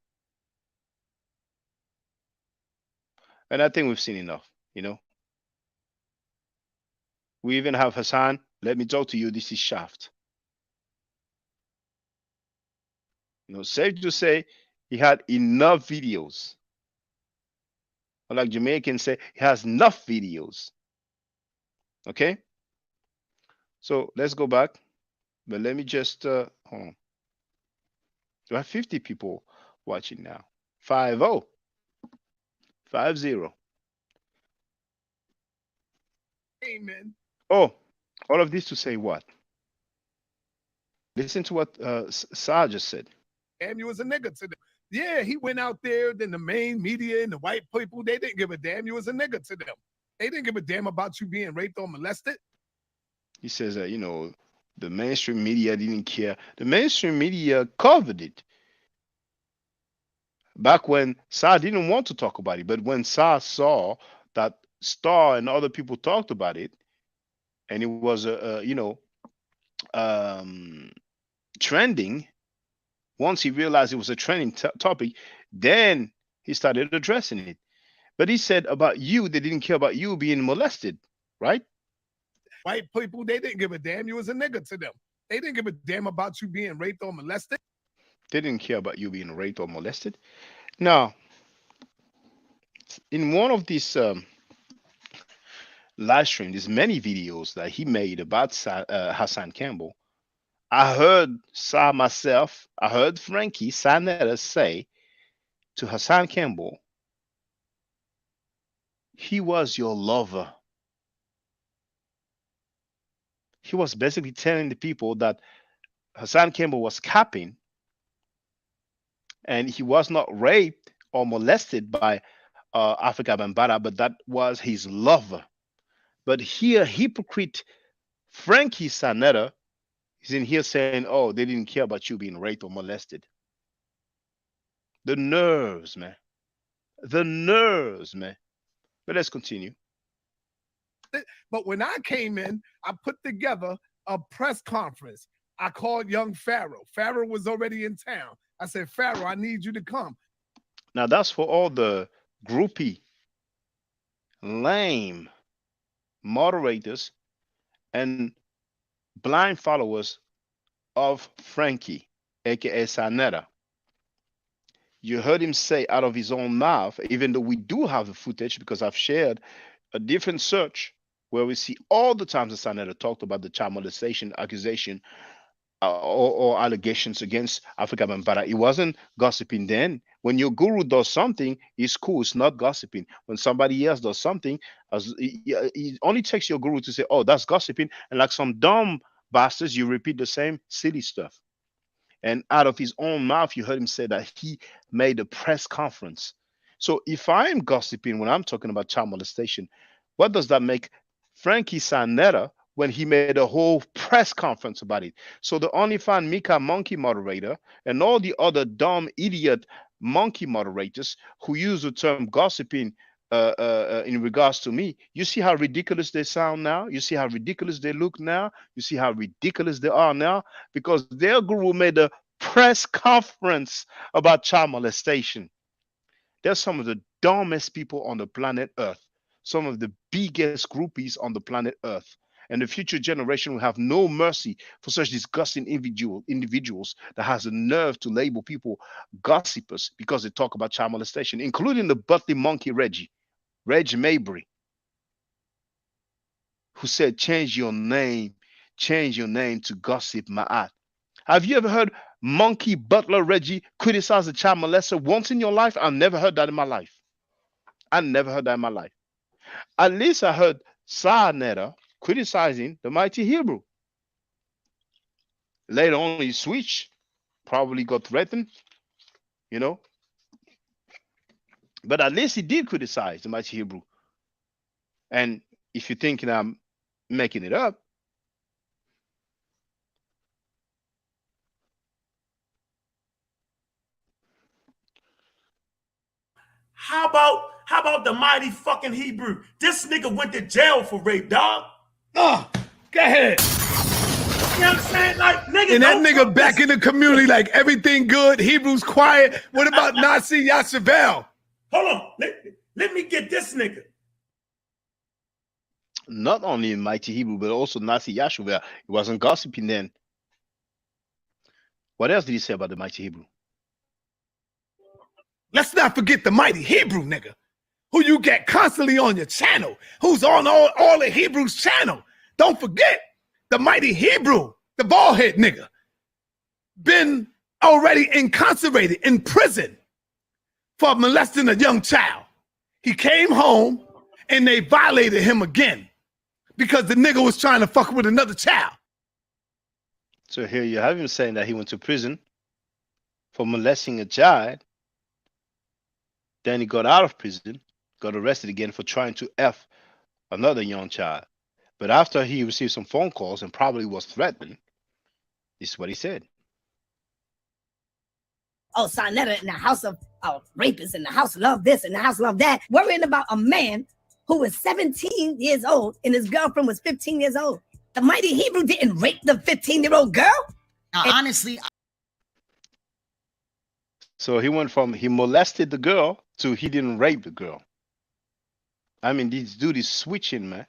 And I think we've seen enough, you know. We even have Hassan. Let me talk to you. This is Shaft. You know, safe to say, he had enough videos. Or like Jamaicans say, he has enough videos. Okay? So let's go back. But let me just hold on. Do I have 50 people watching now? 50. 50. Amen. Oh, all of this to say what? Listen to what Sa just said. damn you was a nigga to them. Yeah, he went out there, then the main media and the white people, they didn't give a damn you was a nigga to them. They didn't give a damn about you being raped or molested. He says that, the mainstream media didn't care. The mainstream media covered it. Back when Sa didn't want to talk about it, but when Sa saw that Star and other people talked about it, and it was trending. Once he realized it was a trending topic, then he started addressing it. But he said about you, they didn't care about you being molested, right? White people, they didn't give a damn you was a nigga to them. They didn't give a damn about you being raped or molested. They didn't care about you being raped or molested. Now, in one of these live streams, there's many videos that he made about Hassan Campbell. I heard Sa myself, I heard Frankie Sanetta say to Hassan Campbell, he was your lover. He was basically telling the people that Hassan Campbell was capping and he was not raped or molested by Africa Bambaataa, but that was his lover. But here, hypocrite Frankie Sanetta is in here saying, oh, they didn't care about you being raped or molested. The nerves, man. The nerves, man. But let's continue. But when I came in, I put together a press conference. I called young Pharaoh. Pharaoh was already in town. I said, Pharaoh, I need you to come. Now, that's for all the groupie, lame moderators and blind followers of Frankie, aka Sanetta. You heard him say out of his own mouth, even though we do have the footage because I've shared a different search where we see all the times that Sanetta talked about the child molestation accusation or allegations against Africa Bambaataa. It wasn't gossiping then. When your guru does something, it's cool. It's not gossiping. When somebody else does something, it only takes your guru to say, oh, that's gossiping. And like some dumb bastards, you repeat the same silly stuff. And out of his own mouth, you heard him say that he made a press conference. So if I'm gossiping when I'm talking about child molestation, what does that make Frankie Sanetta when he made a whole press conference about it? So the OnlyFans Mika monkey moderator and all the other dumb idiot monkey moderators who use the term gossiping in regards to me, you see how ridiculous they sound now? You see how ridiculous they look now? You see how ridiculous they are now? Because their guru made a press conference about child molestation. They're some of the dumbest people on the planet Earth, some of the biggest groupies on the planet Earth. And the future generation will have no mercy for such disgusting individuals that has the nerve to label people gossipers because they talk about child molestation, including the Butley monkey Reg Mabry, who said, change your name to Gossip Ma'at. Have you ever heard Monkey Butler Reggie criticize a child molester once in your life? I've never heard that in my life. I never heard that in my life. At least I heard Sanetta criticizing the Mighty Hebrew. Later on, he switched, probably got threatened, But at least he did criticize the Mighty Hebrew. And if you're thinking I'm making it up, How about the Mighty fucking Hebrew? This nigga went to jail for rape, dog. Oh, go ahead. You know what I'm saying? Like, nigga, and that nigga back in the community, like everything good, Hebrew's quiet. What about Nazi Yashavel? Hold on. Let me get this nigga. Not only Mighty Hebrew, but also Nazi Yashavel. He wasn't gossiping then. What else did he say about the Mighty Hebrew? Let's not forget the Mighty Hebrew nigga, who you get constantly on your channel, who's on all the Hebrews channel. Don't forget the Mighty Hebrew, the baldhead nigga, been already incarcerated in prison for molesting a young child. He came home and they violated him again because the nigga was trying to fuck with another child. So here you have him saying that he went to prison for molesting a child. Then he got out of prison, got arrested again for trying to F another young child. But after he received some phone calls and probably was threatened, this is what he said. Oh, Sarnetta in the house of rapists, in the house love this, in the house love that, worrying about a man who was 17 years old and his girlfriend was 15 years old. The mighty Hebrew didn't rape the 15-year-old girl? Now, honestly. So he went from he molested the girl to he didn't rape the girl. I mean, this dude is switching, man,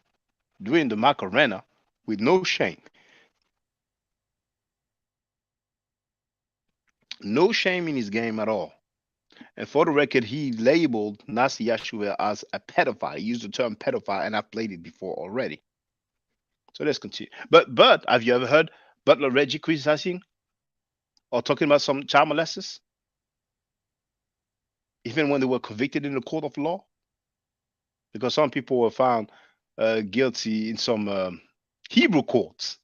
doing the Macarena with no shame. No shame in his game at all. And for the record, he labeled Nasi Yashua as a pedophile. He used the term pedophile, and I played it before already. So let's continue. But have you ever heard Butler Reggie criticizing or talking about some child molesters? Even when they were convicted in the court of law? Because some people were found guilty in some Hebrew courts.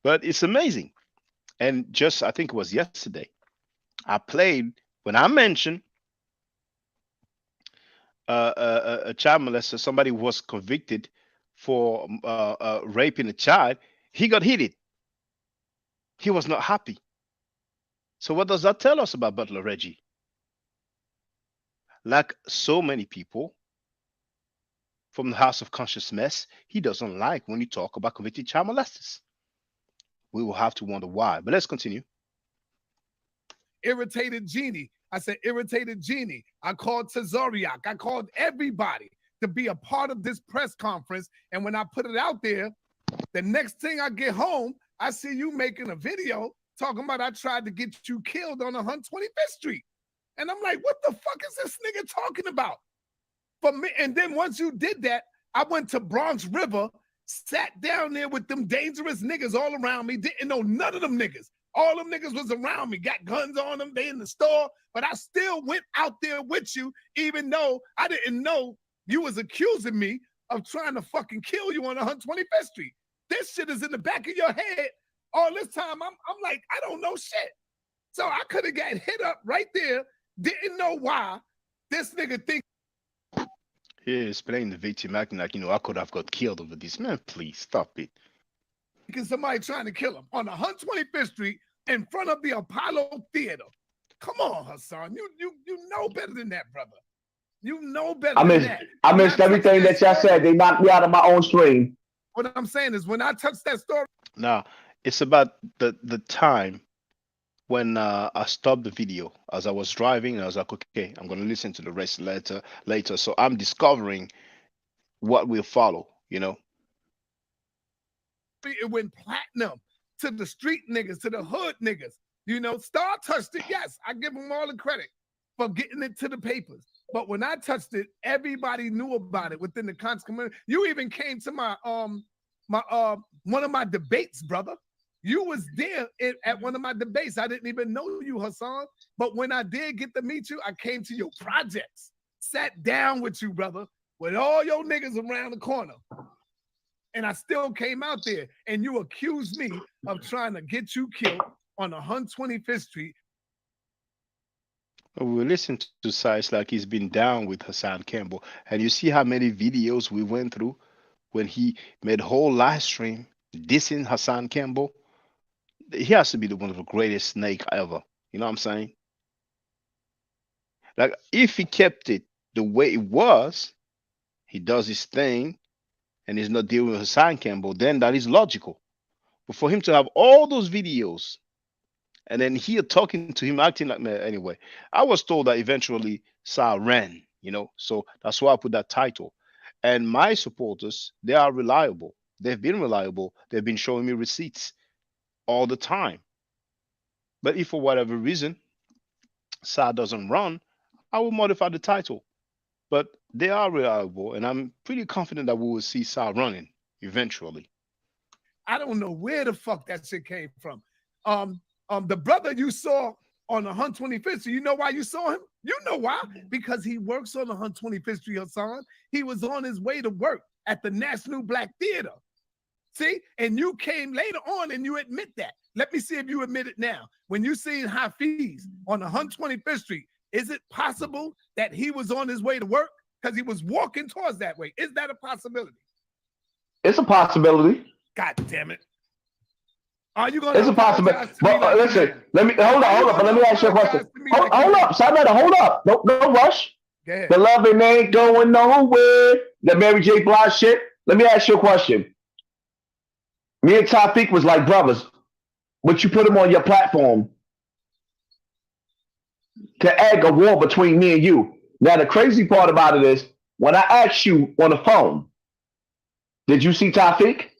But it's amazing. And just, I think it was yesterday, I played, when I mentioned a child molester, somebody was convicted for raping a child, he got hit. He was not happy. So what does that tell us about Butler Reggie? Like so many people from the House of Conscious Mess, he doesn't like when you talk about convicted child molesters. We will have to wonder why. But let's continue. Irritated Genie. I said, irritated Genie. I called Tazoriak. I called everybody to be a part of this press conference. And when I put it out there, the next thing I get home, I see you making a video talking about I tried to get you killed on 125th Street. And I'm like, what the fuck is this nigga talking about? For me, and then once you did that, I went to Bronx River, sat down there with them dangerous niggas all around me, didn't know none of them niggas. All them niggas was around me, got guns on them, they in the store, but I still went out there with you, even though I didn't know you was accusing me of trying to fucking kill you on 125th Street. This shit is in the back of your head all this time. I'm like, I don't know shit. So I could have got hit up right there, didn't know why. This nigga think. Yeah, he's playing the victim, acting like, I could have got killed over this. Man, please, stop it. Because somebody trying to kill him on 125th Street in front of the Apollo Theater. Come on, Hassan. You know better than that, brother. You know better than that. I missed everything that y'all said. They knocked me out of my own stream. What I'm saying is when I touched that story. Now, it's about the time when I stopped the video as I was driving, and I was like, okay, I'm going to listen to the rest later. So I'm discovering what will follow, It went platinum to the street niggas, to the hood niggas. Star touched it. Yes, I give them all the credit for getting it to the papers. But when I touched it, everybody knew about it within the conscious community. You even came to my one of my debates, brother. You was there at one of my debates. I didn't even know you, Hassan. But when I did get to meet you, I came to your projects, sat down with you, brother, with all your niggas around the corner. And I still came out there, and you accused me of trying to get you killed on 125th Street. We listen to sites like he's been down with Hassan Campbell, and you see how many videos we went through when he made a whole live stream dissing Hassan Campbell. He has to be one of the greatest snake ever. You know what I'm saying? Like, if he kept it the way it was, he does his thing, and he's not dealing with Hassan Campbell, then that is logical. But for him to have all those videos, and then here talking to him, acting like, man, anyway, I was told that eventually Sa ran, so that's why I put that title. And my supporters, they are reliable. They've been reliable. They've been showing me receipts all the time. But if for whatever reason Sa doesn't run, I will modify the title. But they are reliable, and I'm pretty confident that we will see Sa running eventually. I don't know where the fuck that shit came from. The brother you saw on 125th Street, you know why you saw him? You know why? Because he works on 125th Street, Hassan. He was on his way to work at the National Black Theater. See? And you came later on and you admit that. Let me see if you admit it now. When you seen Hafiz on 125th Street, is it possible that he was on his way to work? Because he was walking towards that way. Is that a possibility? It's a possibility. God damn it. Are you gonna? It's a possibility. But like listen, let me hold up. But let me ask you a question. Hold up, Sarnetta, hold up. Don't rush. The loving ain't going nowhere. The Mary J. Blige shit. Let me ask you a question. Me and Tawfiq was like brothers, but you put him on your platform to egg a war between me and you. Now the crazy part about it is, when I asked you on the phone, did you see Tawfiq?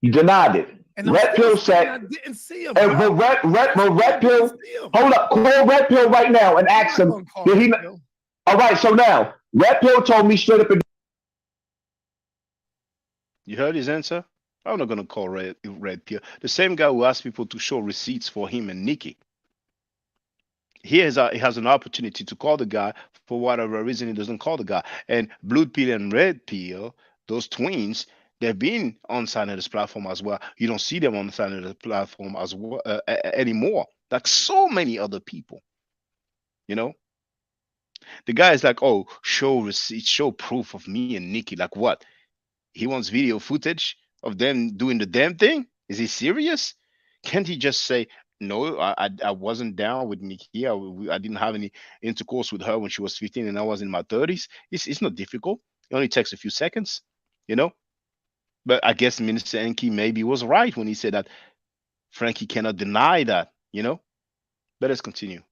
You denied it. And Red Pill said, I didn't see him. And Red Pill, hold up, call Red Pill right now and ask him, did he? All right, so now Red Pill told me straight up. You heard his answer? I'm not gonna call Red Pill. The same guy who asked people to show receipts for him and Nikki. He has an opportunity to call the guy. For whatever reason, he doesn't call the guy. And Blue Pill and Red Pill, those twins, they've been on Sarnetta's platform as well. You don't see them on Sarnetta's platform as well anymore. Like so many other people, you know. The guy is like, oh, show receipts, show proof of me and Nikki. Like what? He wants video footage of them doing the damn thing? Is he serious? Can't he just say, no, I wasn't down with Nikki. I didn't have any intercourse with her when she was 15 and I was in my 30s. It's not difficult. It only takes a few seconds, you know? But I guess Minister Enki maybe was right when he said that Frankie cannot deny that, you know? But let's continue.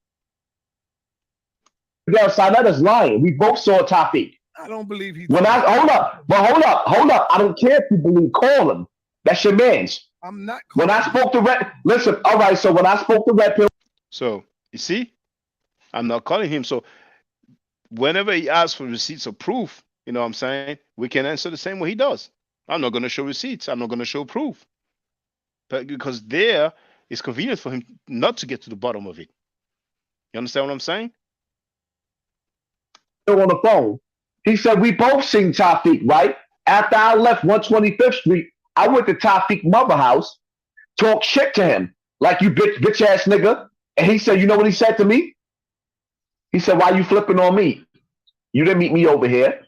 Yeah, Sarnetta's lying. We both saw Tawfiq. I don't believe he. Hold up. I don't care if you believe. Call him. That's your man's. I'm not. When I spoke to Red, listen. All right. So when I spoke to Red Pill, so you see, I'm not calling him. So whenever he asks for receipts or proof, you know what I'm saying, we can answer the same way he does. I'm not going to show receipts. I'm not going to show proof, but because there it's convenient for him not to get to the bottom of it. You understand what I'm saying? on the phone. He said, we both seen Tawfiq, right? After I left 125th Street, I went to Tawfiq's mother house, talked shit to him, like you bitch ass nigga. And he said, you know what he said to me? He said, why you flipping on me? You didn't meet me over here.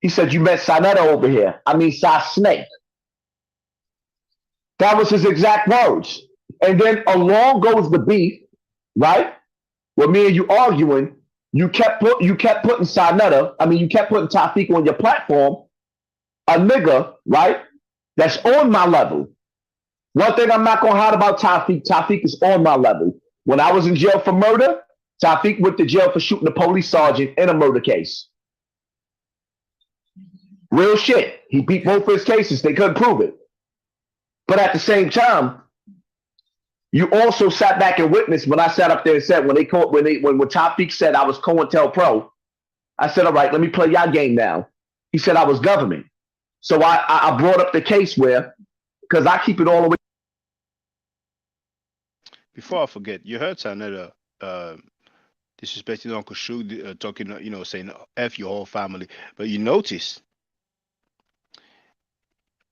He said, you met Sarnetta over here. I mean, Sa Snake. That was his exact words. And then along goes the beef, right? With me and you arguing, you kept putting Sarnetta, you kept putting Tawfiq on your platform, a nigga, right? That's on my level. One thing I'm not gonna hide about Tawfiq is on my level. When I was in jail for murder, Tawfiq went to jail for shooting a police sergeant in a murder case. Real shit. He beat both his cases. They couldn't prove it. But at the same time, you also sat back and witnessed when I sat up there and said, when Tawfiq said I was COINTELPRO, I said, all right, let me play y'all game now. He said I was government. So I brought up the case where, because I keep it all the way. Before I forget, you heard Sarnetta disrespecting Uncle Shu, talking, saying F your whole family. But you notice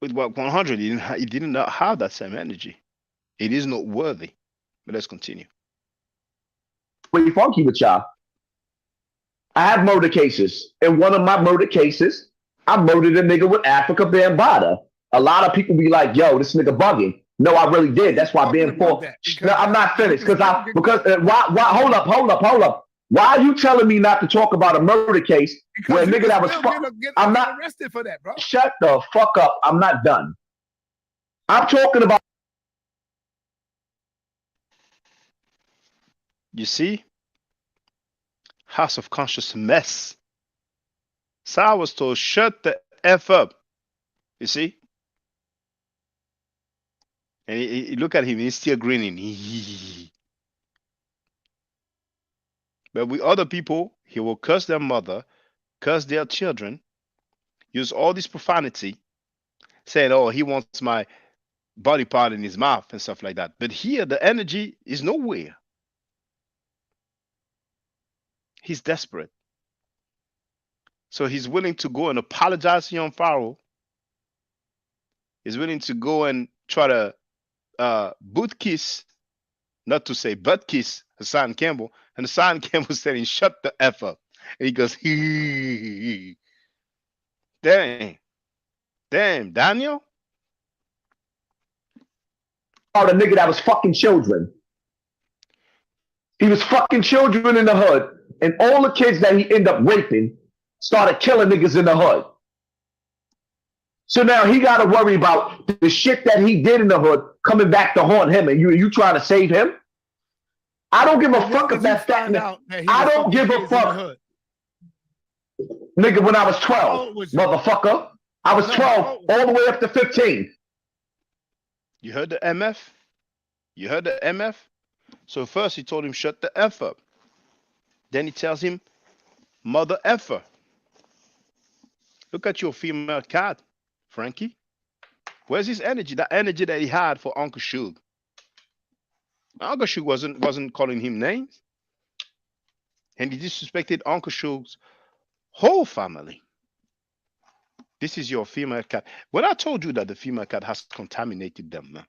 with what 100, he didn't have that same energy. It is not worthy. But let's continue. Pretty funky with y'all. I have murder cases. In one of my murder cases, I murdered a nigga with Africa Bambaataa. A lot of people be like, yo, this nigga bugging. No, I really did. That's why being for. No, I'm not finished. Why hold up. Why are you telling me not to talk about a murder case where a nigga that was I'm not arrested for that, bro. Shut the fuck up. I'm not done. I'm talking about. You see? House of conscious mess. Sa was told, shut the F up. You see? And he look at him, he's still grinning. But with other people, he will curse their mother, curse their children, use all this profanity, saying, oh, he wants my body part in his mouth and stuff like that. But here, the energy is nowhere. He's desperate. So he's willing to go and apologize to Young Pharaoh. He's willing to go and try to boot kiss not to say butt kiss Hassan Campbell, and Hassan Campbell saying, "Shut the f up," and he goes, "Hee." Dang, damn, Daniel. Oh, the nigga that was fucking children. He was fucking children in the hood, and all the kids that he ended up raping started killing niggas in the hood. So now he got to worry about the shit that he did in the hood coming back to haunt him, and you trying to save him? I don't give a fuck if that's that. I don't give a fuck. Nigga, when I was 12, motherfucker. I was 12 all the way up to 15. You heard the MF? You heard the MF? So first he told him, shut the F up. Then he tells him, mother effer. Look at your female cat, Frankie. Where's his energy? That energy that he had for Uncle Suge. Uncle Suge wasn't calling him names. And he disrespected Uncle Suge's whole family. This is your female cat. When I told you that the female cat has contaminated them, man,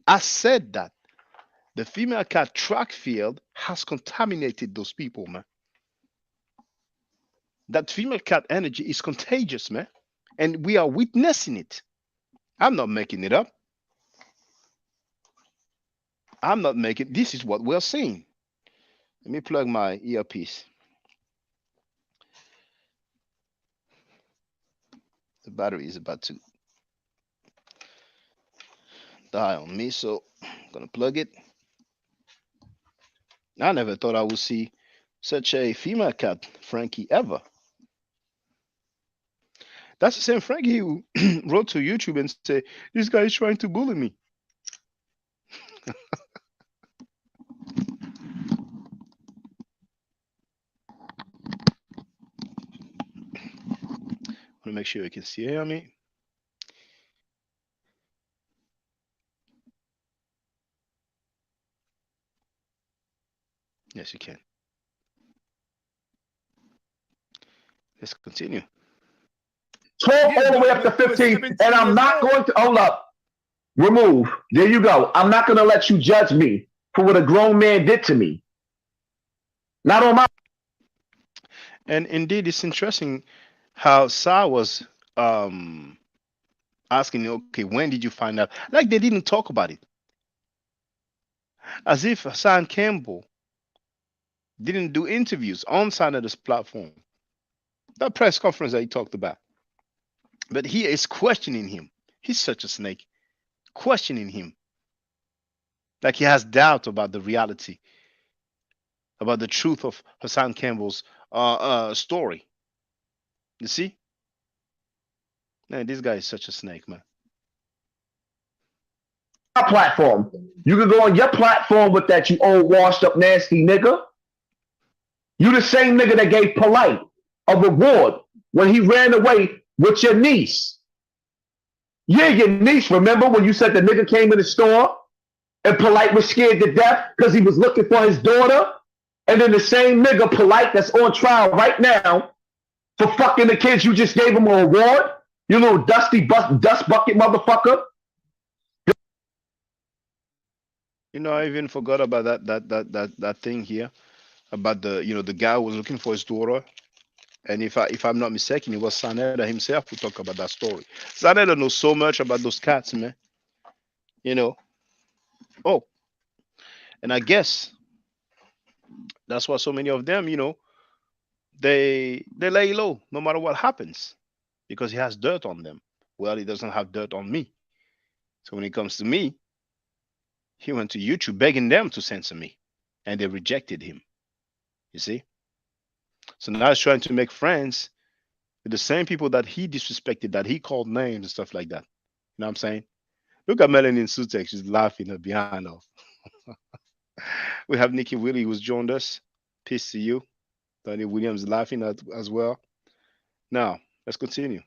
I said that the female cat track field has contaminated those people, man. That female cat energy is contagious, man. And we are witnessing it. I'm not making it up. I'm not making, this is what we're seeing. Let me plug my earpiece. The battery is about to die on me, so I'm gonna plug it. I never thought I would see such a female cat, Frankie, ever. That's the same Frankie who wrote to YouTube and said, this guy is trying to bully me. I want to make sure you can hear me. Yes, you can. Let's continue. 12 all the way up to 15, and I'm not going to, hold up, remove, there you go. I'm not going to let you judge me for what a grown man did to me. Not on my. And indeed, it's interesting how Sa was asking, okay, when did you find out? Like they didn't talk about it. As if Hassan Campbell didn't do interviews on Sanada's platform. That press conference that he talked about. But he is questioning him. He's such a snake. Questioning him. Like he has doubt about the reality, about the truth of Hassan Campbell's story. You see? Man, this guy is such a snake, man. My platform. You can go on your platform with that, you old washed up nasty nigga. You the same nigga that gave Polite a reward when he ran away with your niece. Yeah, your niece, remember when you said the nigga came in the store and Polite was scared to death because he was looking for his daughter? And then the same nigga, Polite, that's on trial right now for fucking the kids, you just gave him a reward? You little dust bucket motherfucker. You know, I even forgot about that thing here about the guy who was looking for his daughter. And if I'm not mistaken, it was Sanada himself who talked about that story. Sanada knows so much about those cats, man. You know. Oh, and I guess that's why so many of them, they lay low no matter what happens because he has dirt on them. Well, he doesn't have dirt on me. So when it comes to me, he went to YouTube begging them to censor me, and they rejected him. You see? So now he's trying to make friends with the same people that he disrespected, that he called names and stuff like that. You know what I'm saying? Look at Melanie Sutek. She's laughing her behind off. We have Nikki Willie who's joined us. Peace to you. Tony Williams is laughing as well. Now, let's continue.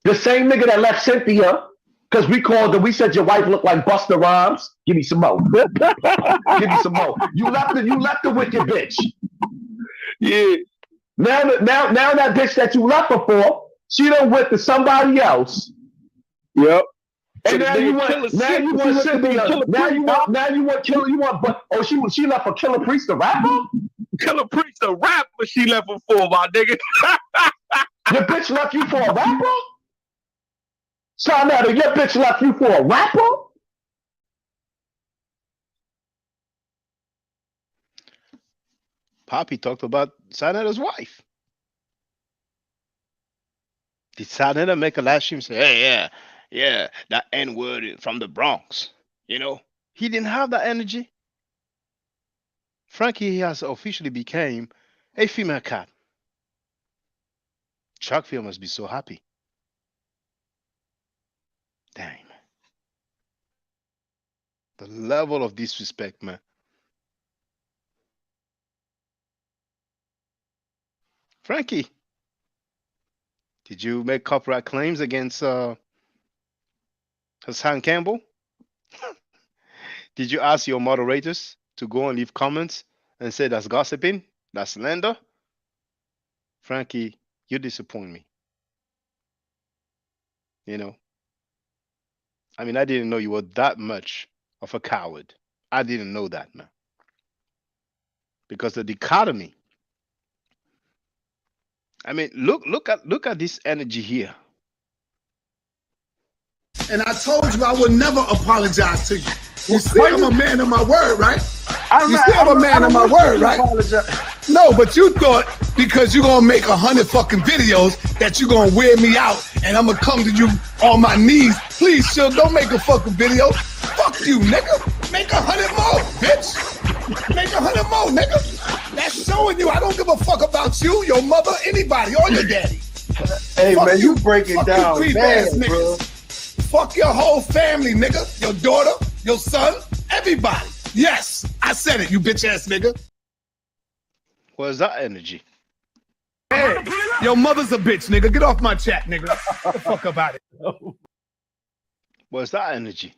The same nigga that left Cynthia, because we called her, we said your wife looked like Busta Rhymes. Give me some more. Give me some more. You left the wicked bitch. Yeah. Now that bitch that you left her for, she done went to somebody else. Yep. And now you want Cynthia. Now you want Killer. You want, but she left for Killer Priest the rapper. Killer Priest the rapper she left him for, my nigga. Your bitch left you for a rapper. Sarnetta, your bitch left you for a rapper. Poppy talked about Sarnetta's wife. Did Sarnetta make a live stream say, "Hey, yeah, that N word from the Bronx"? You know, he didn't have that energy. Frankie has officially became a female cat. Chuckfield must be so happy. Damn. The level of disrespect, man. Frankie, did you make copyright claims against Hassan Campbell? Did you ask your moderators to go and leave comments and say that's gossiping, that's slander? Frankie, you disappoint me. You know, I mean, I didn't know you were that much of a coward. I didn't know that, man. Because the dichotomy. I mean, look at this energy here. And I told you I would never apologize to you. You see, I'm a man of my word, right? You see, I'm a man of my word, right? No, but you thought because you're gonna make 100 fucking videos that you're gonna wear me out and I'm gonna come to you on my knees. Please, chill, don't make a fucking video. Fuck you, nigga. Make 100 more, bitch. Make 100 more, nigga. That's showing you I don't give a fuck about you, your mother, anybody, or your daddy. Hey, Fuck man, you break it down bad, bro. Fuck your whole family, nigga. Your daughter, your son, everybody. Yes, I said it, you bitch ass nigga. Where's that energy? Hey, your mother's a bitch, nigga. Get off my chat, nigga. What the fuck about it? Where's that energy?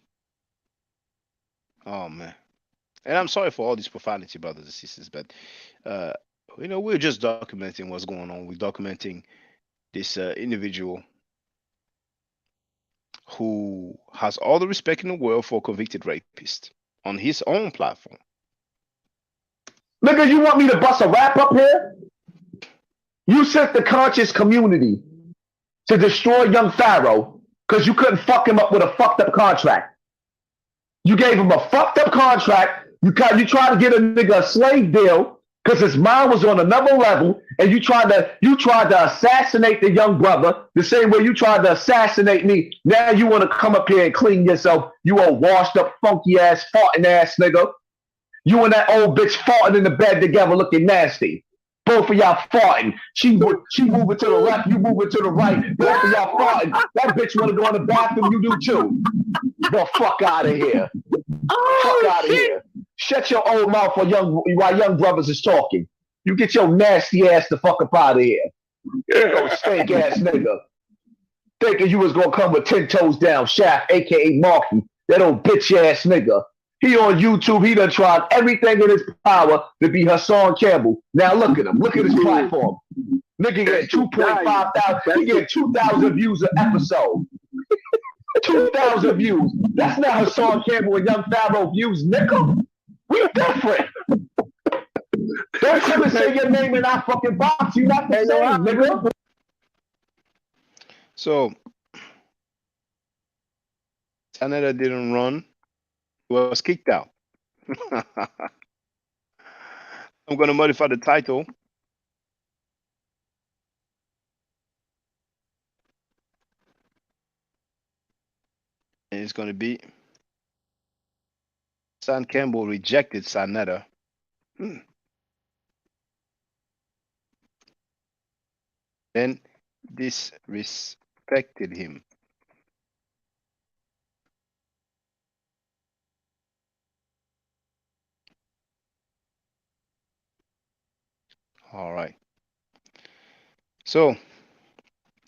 Oh man. And I'm sorry for all this profanity, brothers and sisters, but you know, we're just documenting what's going on. We're documenting this individual who has all the respect in the world for a convicted rapist on his own platform. Nigga, you want me to bust a rap up here? You sent the conscious community to destroy young Pharaoh because you couldn't fuck him up with a fucked up contract. You gave him a fucked up contract. You tried to get a nigga a slave deal because his mind was on another level, and you tried to assassinate the young brother the same way you tried to assassinate me. Now you want to come up here and clean yourself. You old washed up, funky ass, farting ass nigga. You and that old bitch farting in the bed together, looking nasty. Both of y'all farting. She moving to the left, you moving to the right. Both of y'all farting. That bitch want to go in the bathroom, you do too. The fuck out of here. Fuck out of here. Shut your old mouth while young brothers is talking. You get your nasty ass the fuck up out of here. Go stink ass nigga. Thinking you was gonna come with 10 toes down, Shaft, aka Marky, that old bitch ass nigga. He on YouTube, he done tried everything in his power to be Hassan Campbell. Now look at him, look at his platform. Nigga get 2.5 thousand, he get 2,000 views an episode. 2,000 views. That's not Hassan Campbell and Young Pharaoh views, nigga. We different. Don't come and say your name in our fucking box. You not the same, nigga. So, Canada didn't run. He was kicked out. I'm going to modify the title. And it's going to be Hassan Campbell rejected Sarnetta. Then disrespected him. All right. So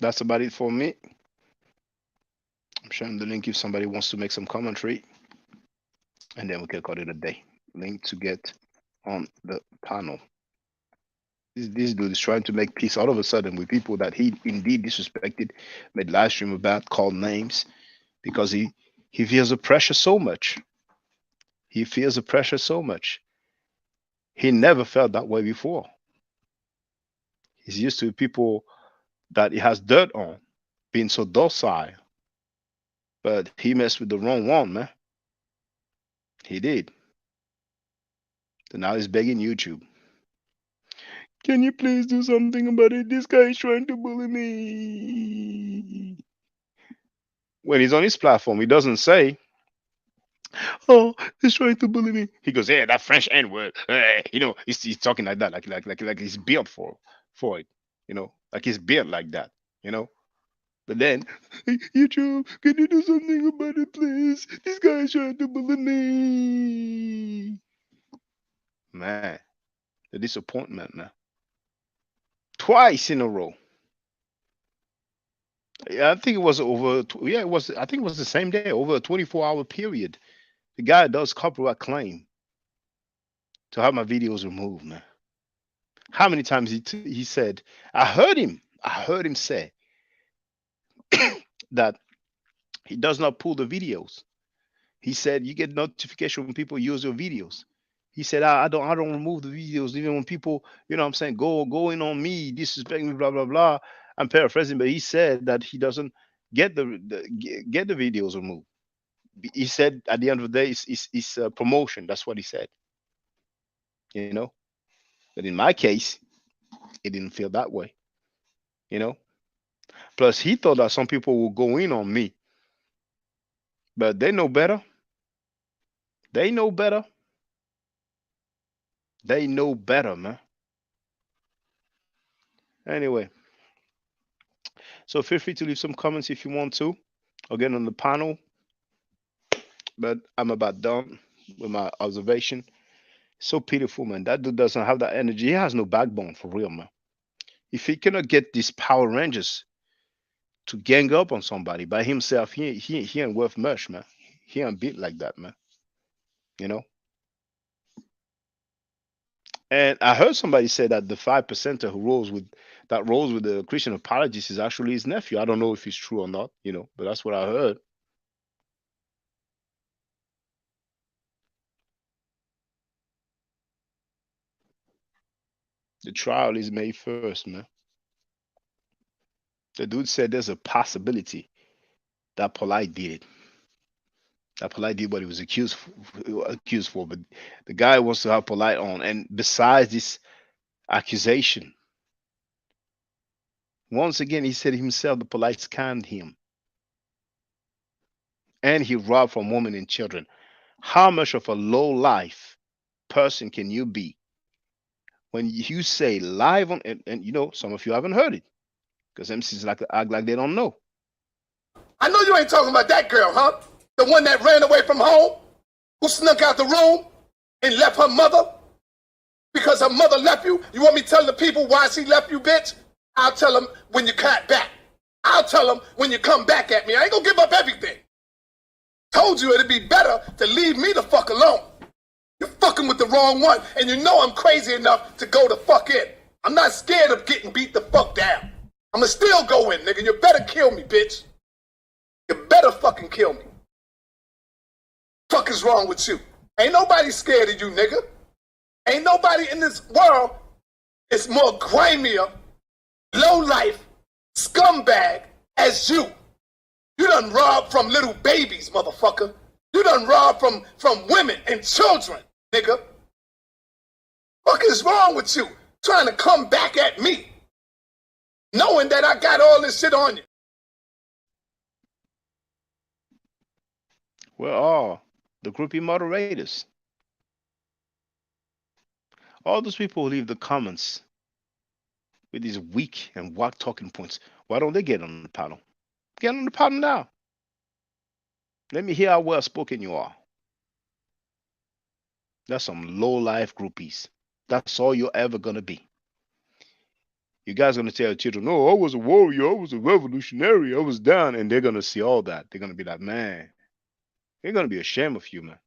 that's about it for me. I'm sharing the link if somebody wants to make some commentary, and then we can call it a day. Link to get on the panel. This dude is trying to make peace all of a sudden with people that he indeed disrespected, made live stream about, called names, because he He feels the pressure so much. He feels the pressure so much. He never felt that way before. He's used to people that he has dirt on, being so docile. But he messed with the wrong one, man. He did. So now he's begging YouTube. Can you please do something about it? This guy is trying to bully me. When he's on his platform, he doesn't say, "Oh, he's trying to bully me." He goes, "Yeah, that French N word." He's talking like that, like he's built for it. Like he's built like that. You know. But then, YouTube, can you do something about it, please? This guy is trying to bully me. Man, the disappointment, man. Twice in a row. Yeah, I think it was over. Yeah, it was. I think it was the same day, over a 24-hour period. The guy does copyright claim to have my videos removed, man. How many times he said? I heard him. I heard him say that he does not pull the videos. He said you get notification when people use your videos. He said I don't remove the videos even when people, what I'm saying, go in on me, disrespect me, blah blah blah. I'm paraphrasing, but he said that he doesn't get get the videos removed. He said at the end of the day, it's promotion. That's what he said. You know, but in my case, it didn't feel that way. You know. Plus, he thought that some people will go in on me, but they know better. They know better. They know better, man. Anyway, so feel free to leave some comments if you want to. Again on the panel, but I'm about done with my observation. So pitiful, man. That dude doesn't have that energy. He has no backbone for real, man. If he cannot get these Power Rangers to gang up on somebody by himself, he ain't worth much, man. He ain't beat like that, man. You know. And I heard somebody say that the 5%er who rolls with the Christian apologists is actually his nephew. I don't know if it's true or not, but that's what I heard. The trial is May 1st, man. The dude said there's a possibility that Polite did it. That Polite did what he was accused for, but the guy wants to have Polite on. And besides this accusation, once again, he said himself the Polite scammed him. And he robbed from women and children. How much of a low life person can you be when you say live on, and some of you haven't heard it because MCs act like they don't know. I know you ain't talking about that girl, huh? The one that ran away from home, who snuck out the room and left her mother because her mother left you. You want me to tell the people why she left you, bitch? I'll tell them when you cut back. I'll tell them when you come back at me. I ain't gonna give up everything. Told you it'd be better to leave me the fuck alone. You're fucking with the wrong one, and you know I'm crazy enough to go the fuck in. I'm not scared of getting beat the fuck down. I'ma still go in, nigga. You better kill me, bitch. You better fucking kill me. Fuck is wrong with you? Ain't nobody scared of you, nigga. Ain't nobody in this world is more grimier, low life, scumbag as you. You done robbed from little babies, motherfucker. You done robbed from women and children, nigga. Fuck is wrong with you? Trying to come back at me, knowing that I got all this shit on you. Where are the groupie moderators? All those people who leave the comments with these weak and whack talking points, why don't they get on the panel? Get on the panel now. Let me hear how well spoken you are. That's some low life groupies. That's all you're ever gonna be. You guys are gonna tell your children, "No, I was a warrior, I was a revolutionary, I was down," and they're gonna see all that. They're gonna be like, "Man, they're gonna be ashamed of you, man."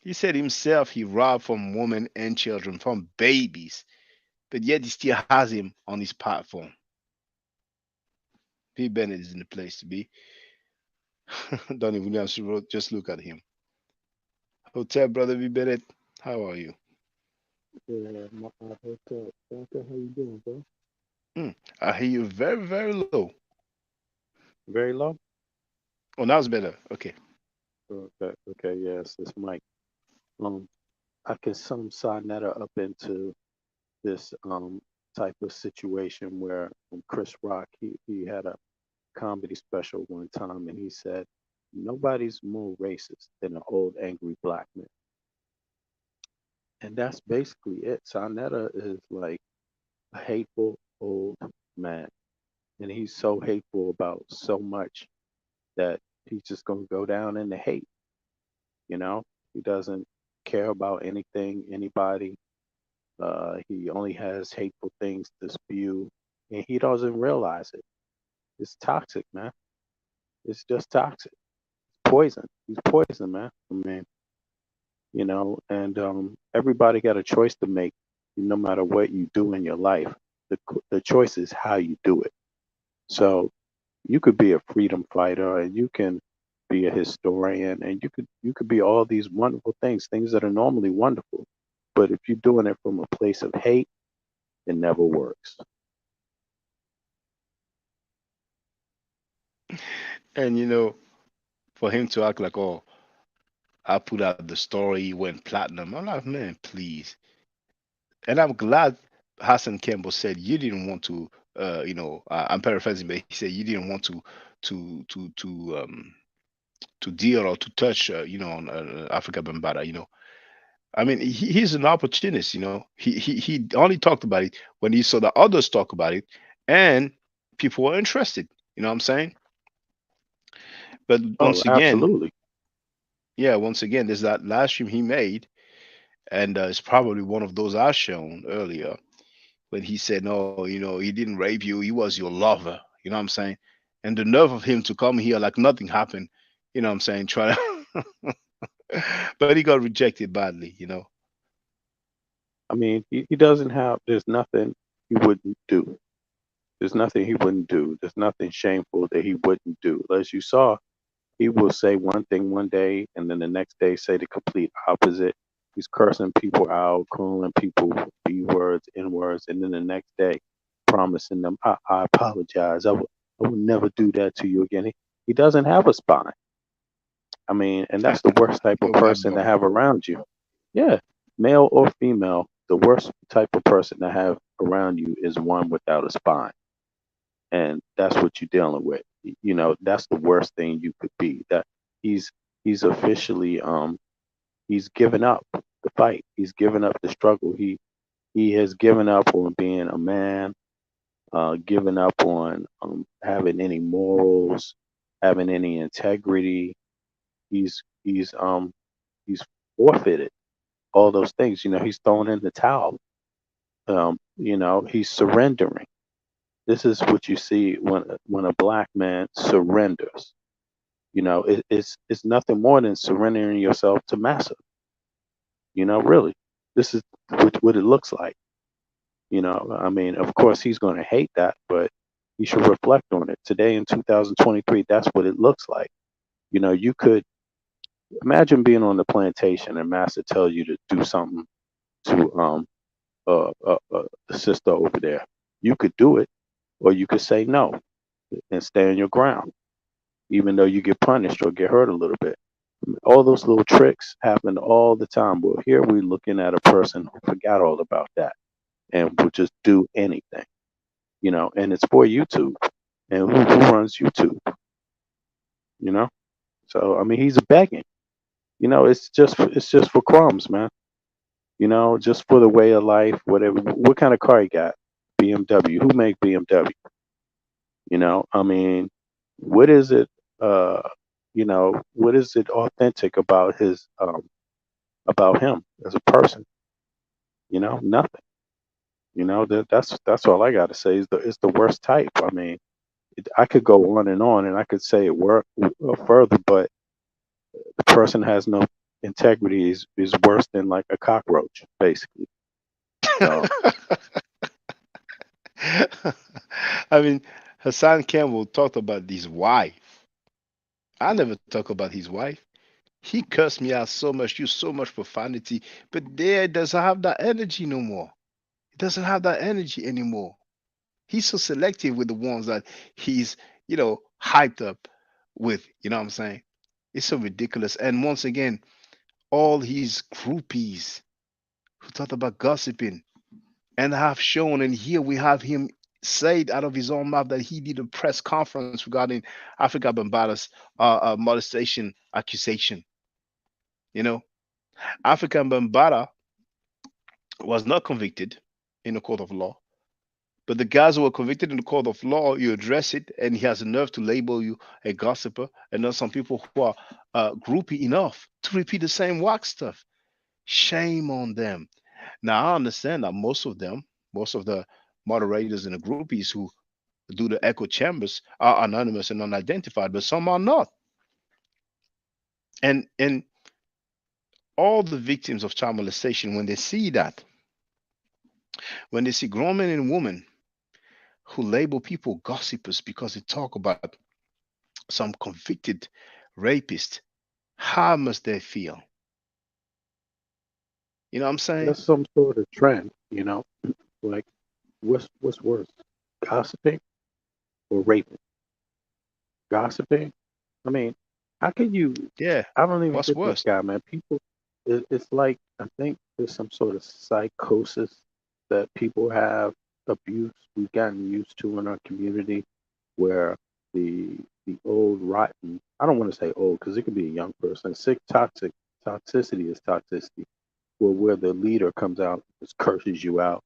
He said himself he robbed from women and children, from babies, but yet he still has him on his platform. P. Bennett is in the place to be. Donnie Williams wrote, just look at him. Hotel brother, we bet it. How are you? Yeah, my hotel. Doctor, how you doing, bro? Hmm. I hear you very, very low. Very low? Oh, now it's better. Okay. Okay, okay, yes, it's Mike. Um, I can sum Sarnetta up into this type of situation where Chris Rock he had a comedy special one time and he said nobody's more racist than an old angry black man. And that's basically it. Sarnetta is like a hateful old man. And he's so hateful about so much that he's just gonna go down in the hate, you know? He doesn't care about anything, anybody. He only has hateful things to spew, and he doesn't realize it. It's toxic, man. It's just toxic. Poison. He's poison, man. I mean, and everybody got a choice to make, no matter what you do in your life. The choice is how you do it. So you could be a freedom fighter, and you can be a historian, and you could be all these wonderful things that are normally wonderful. But if you're doing it from a place of hate, it never works. And for him to act like, oh, I put out the story, went platinum. I'm like, man, please. And I'm glad Hassan Campbell said you didn't want to. I'm paraphrasing, but he said you didn't want to to to um to deal or to touch, on Africa Bambata. I mean, he's an opportunist. He only talked about it when he saw the others talk about it, and people were interested. You know what I'm saying? But Oh, once again, absolutely. yeah, once again, there's that live stream he made, and it's probably one of those I shown earlier when he said, "No, he didn't rape you. He was your lover." You know what I'm saying? And the nerve of him to come here like nothing happened. You know what I'm saying? Try to, but he got rejected badly. I mean, he doesn't have. There's nothing he wouldn't do. There's nothing he wouldn't do. There's nothing shameful that he wouldn't do. As you saw, he will say one thing one day, and then the next day say the complete opposite. He's cursing people out, calling people B words, N words, and then the next day promising them, I apologize. I will never do that to you again. He doesn't have a spine. I mean, and that's the worst type of No person to backbone. have around you. Yeah, male or female, the worst type of person to have around you is one without a spine. And that's what you're dealing with. That's the worst thing you could be. That he's he's officially he's given up the fight. He's given up the struggle. He has given up on being a man, given up on having any morals, having any integrity. He's forfeited all those things. He's thrown in the towel. He's surrendering. This is what you see when a black man surrenders. It's nothing more than surrendering yourself to massa. Really, this is what it looks like. I mean, of course, he's going to hate that, but he should reflect on it. Today in 2023, that's what it looks like. You could imagine being on the plantation and Massa tells you to do something to the sister over there. You could do it, or you could say no and stand your ground, even though you get punished or get hurt a little bit. All those little tricks happen all the time. Well, here we're looking at a person who forgot all about that and will just do anything, and it's for YouTube. And who runs YouTube, you know? So I mean, he's begging. It's just for crumbs, man. Just for the way of life, whatever. What kind of car he got? BMW. Who make BMW? I mean, what is it? Uh, what is it authentic about about him as a person? Nothing. That's all I got to say. Is the worst type. I mean, I could go on, and I could say it further, but the person has no integrity is worse than like a cockroach, basically. So I mean, Hassan Campbell talked about his wife. I never talk about his wife. He cursed me out so much, used so much profanity, but there doesn't have that energy no more. He doesn't have that energy anymore. He's so selective with the ones that he's, hyped up with. You know what I'm saying? It's so ridiculous. And once again, all his groupies who talked about gossiping and have shown, and here we have him say it out of his own mouth that he did a press conference regarding Africa Bambata's molestation accusation. You know, Africa Bambata was not convicted in a court of law. But the guys who were convicted in the court of law, you address it, and he has the nerve to label you a gossiper. And there's some people who are groupie enough to repeat the same whack stuff. Shame on them. Now, I understand that most of the moderators and the groupies who do the echo chambers are anonymous and unidentified, but some are not. And all the victims of child molestation, when they see that, when they see grown men and women who label people gossipers because they talk about some convicted rapist, how must they feel? You know what I'm saying? That's some sort of trend, you know. Like, what's worse, gossiping or raping? Gossiping. I mean, how can you? Yeah. I don't even What's get this worse? guy, man. People, it's like I think there's some sort of psychosis that people have, abuse we've gotten used to in our community, where the old rotten. I don't want to say old because it could be a young person. Sick, toxic. Toxicity is toxicity. Where the leader comes out, just curses you out,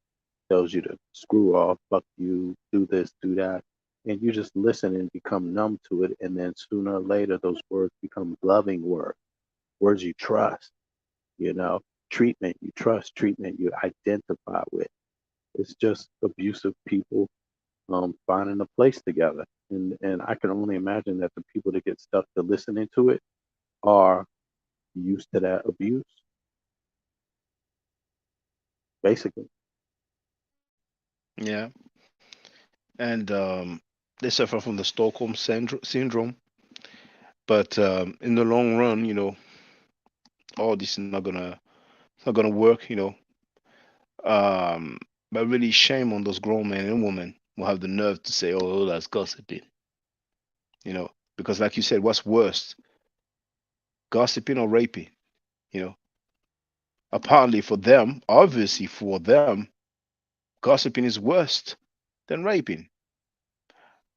tells you to screw off, fuck you, do this, do that, and you just listen and become numb to it, and then sooner or later those words become loving words you trust, you know, treatment you trust, treatment you identify with. It's just abusive people finding a place together, and I can only imagine that the people that get stuck to listening to it are used to that abuse, basically. Yeah. And they suffer from the Stockholm syndrome. But in the long run, all this is not gonna work. Um, but really, shame on those grown men and women who have the nerve to say, "Oh, that's gossiping." Because like you said, what's worse, gossiping or raping? You know, apparently for them, obviously for them, gossiping is worse than raping.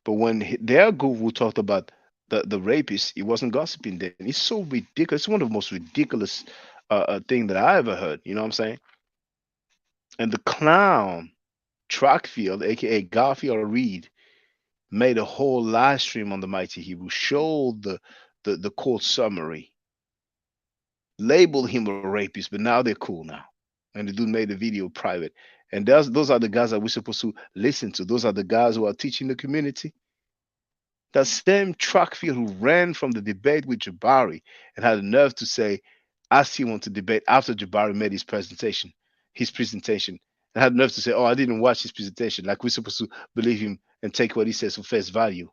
But when their guru talked about the rapist, it wasn't gossiping then. It's so ridiculous. It's one of the most ridiculous thing that I ever heard. You know what I'm saying? And the clown Trackfield, aka Garfield Reed, made a whole live stream on the Mighty Hebrew, showed the court summary, labeled him a rapist, but now they're cool now. And the dude made the video private. And those are the guys that we're supposed to listen to. Those are the guys who are teaching the community. That same Trackfield who ran from the debate with Jabari and had the nerve to say, I still want to debate after Jabari made his presentation, and had the nerve to say, oh, I didn't watch his presentation. Like we're supposed to believe him and take what he says for face value.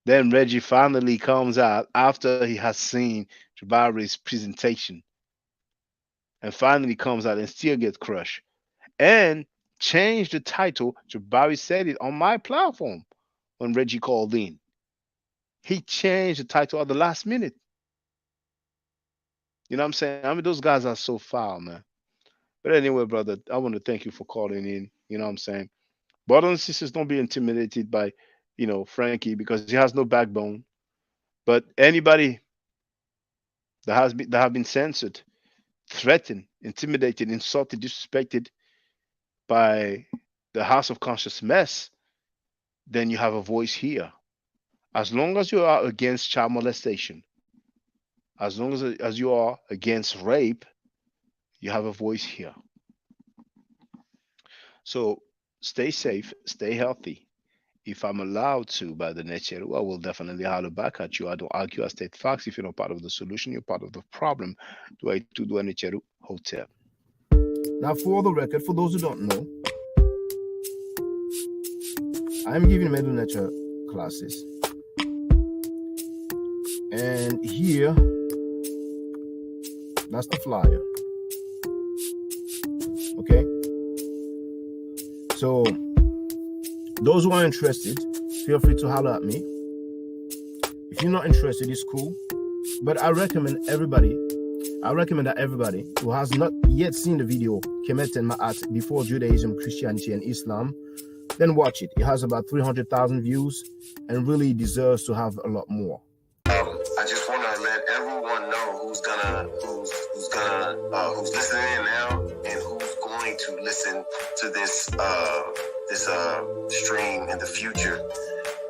Then Reggie finally comes out after he has seen Jabari's presentation and finally comes out and still gets crushed and changed the title. Jabari said it on my platform when Reggie called in. He changed the title at the last minute. You know what I'm saying? I mean, those guys are so foul, man. But anyway, brother, I want to thank you for calling in. You know what I'm saying? Brothers and sisters, don't be intimidated by, Frankie because he has no backbone. But anybody that have been censored, threatened, intimidated, insulted, disrespected by the House of Conscious Mess, then you have a voice here. As long as you are against child molestation, as long as you are against rape, you have a voice here. So stay safe, stay healthy. If I'm allowed to by the Necheru, I will definitely holler back at you. I don't argue, I state facts. If you're not part of the solution, you're part of the problem. Do I to do a Necheru hotel? Now, for the record, for those who don't know, I'm giving middle nature classes. And here, that's the flyer. Okay. So those who are interested, feel free to holler at me. If you're not interested, it's cool. But I recommend that everybody who has not yet seen the video Kemet and Ma'at before Judaism, Christianity, and Islam, then watch it. It has about 300,000 views and really deserves to have a lot more. I just want to let everyone know who's listening in now and who's going to listen to this stream in the future.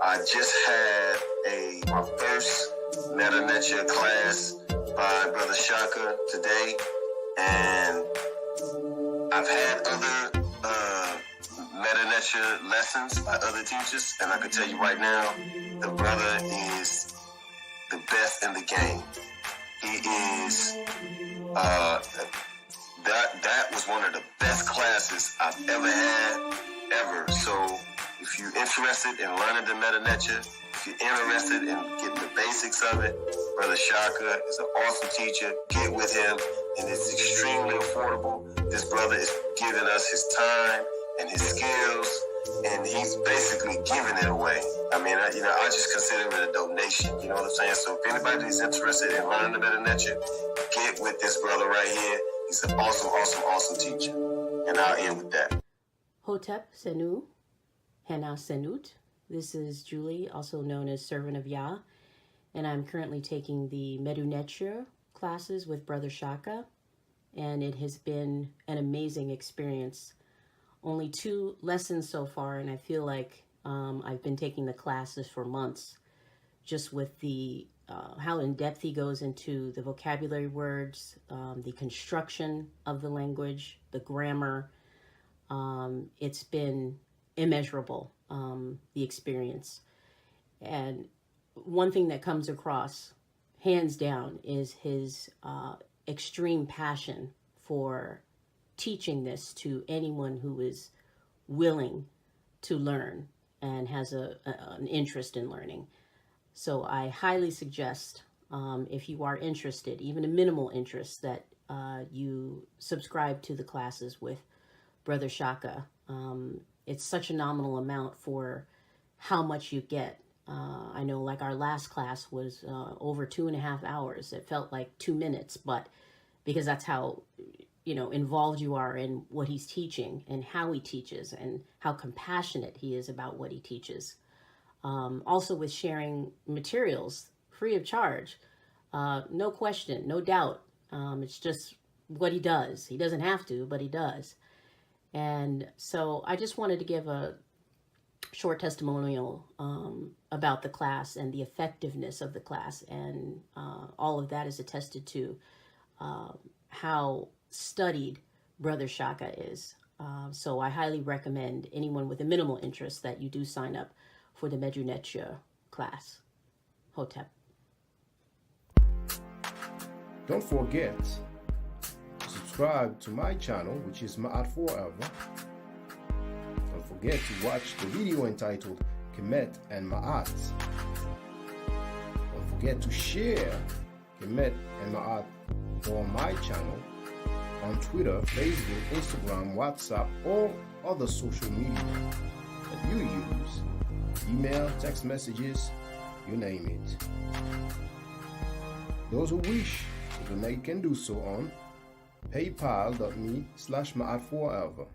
I just had my first Meta Nature class by Brother Shaka today, and I've had other Meta Nature lessons by other teachers, and I can tell you right now, the brother is the best in the game. He is that was one of the best classes I've ever had, ever. So if you're interested in learning the Meta Nature, if you're interested in getting the basics of it, Brother Shaka is an awesome teacher. Get with him, and it's extremely affordable. This brother is giving us his time and his skills, and he's basically giving it away. I mean, I just consider it a donation. You know what I'm saying? So if anybody is interested in learning the Meta Nature, get with this brother right here. He's an awesome, awesome, awesome teacher. And I'll end with that. Hotep Senu, Hena Senut. This is Julie, also known as Servant of Yah, and I'm currently taking the Medu Neture classes with Brother Shaka, and it has been an amazing experience. Only 2 lessons so far, and I feel like I've been taking the classes for months, just with the how in depth he goes into the vocabulary words, the construction of the language, the grammar. It's been immeasurable, the experience. And one thing that comes across, hands down, is his extreme passion for teaching this to anyone who is willing to learn and has an interest in learning. So I highly suggest, if you are interested, even a minimal interest, that you subscribe to the classes with Brother Shaka. It's such a nominal amount for how much you get. I know, like, our last class was over 2.5 hours. It felt like 2 minutes, but because that's how, involved you are in what he's teaching and how he teaches and how compassionate he is about what he teaches. Also with sharing materials free of charge, no question, no doubt. It's just what he does. He doesn't have to, but he does. And so I just wanted to give a short testimonial about the class and the effectiveness of the class. And all of that is attested to how studied Brother Shaka is. So I highly recommend anyone with a minimal interest that you do sign up for the Medu Neture class. Hotep. Don't forget to subscribe to my channel, which is Ma'at Forever. Don't forget to watch the video entitled Kemet and Ma'at. Don't forget to share Kemet and Ma'at on my channel on Twitter, Facebook, Instagram, WhatsApp, or other social media that you use. Email, text messages, you name it. Those who wish to donate can do so on paypal.me/Ma'at Forever.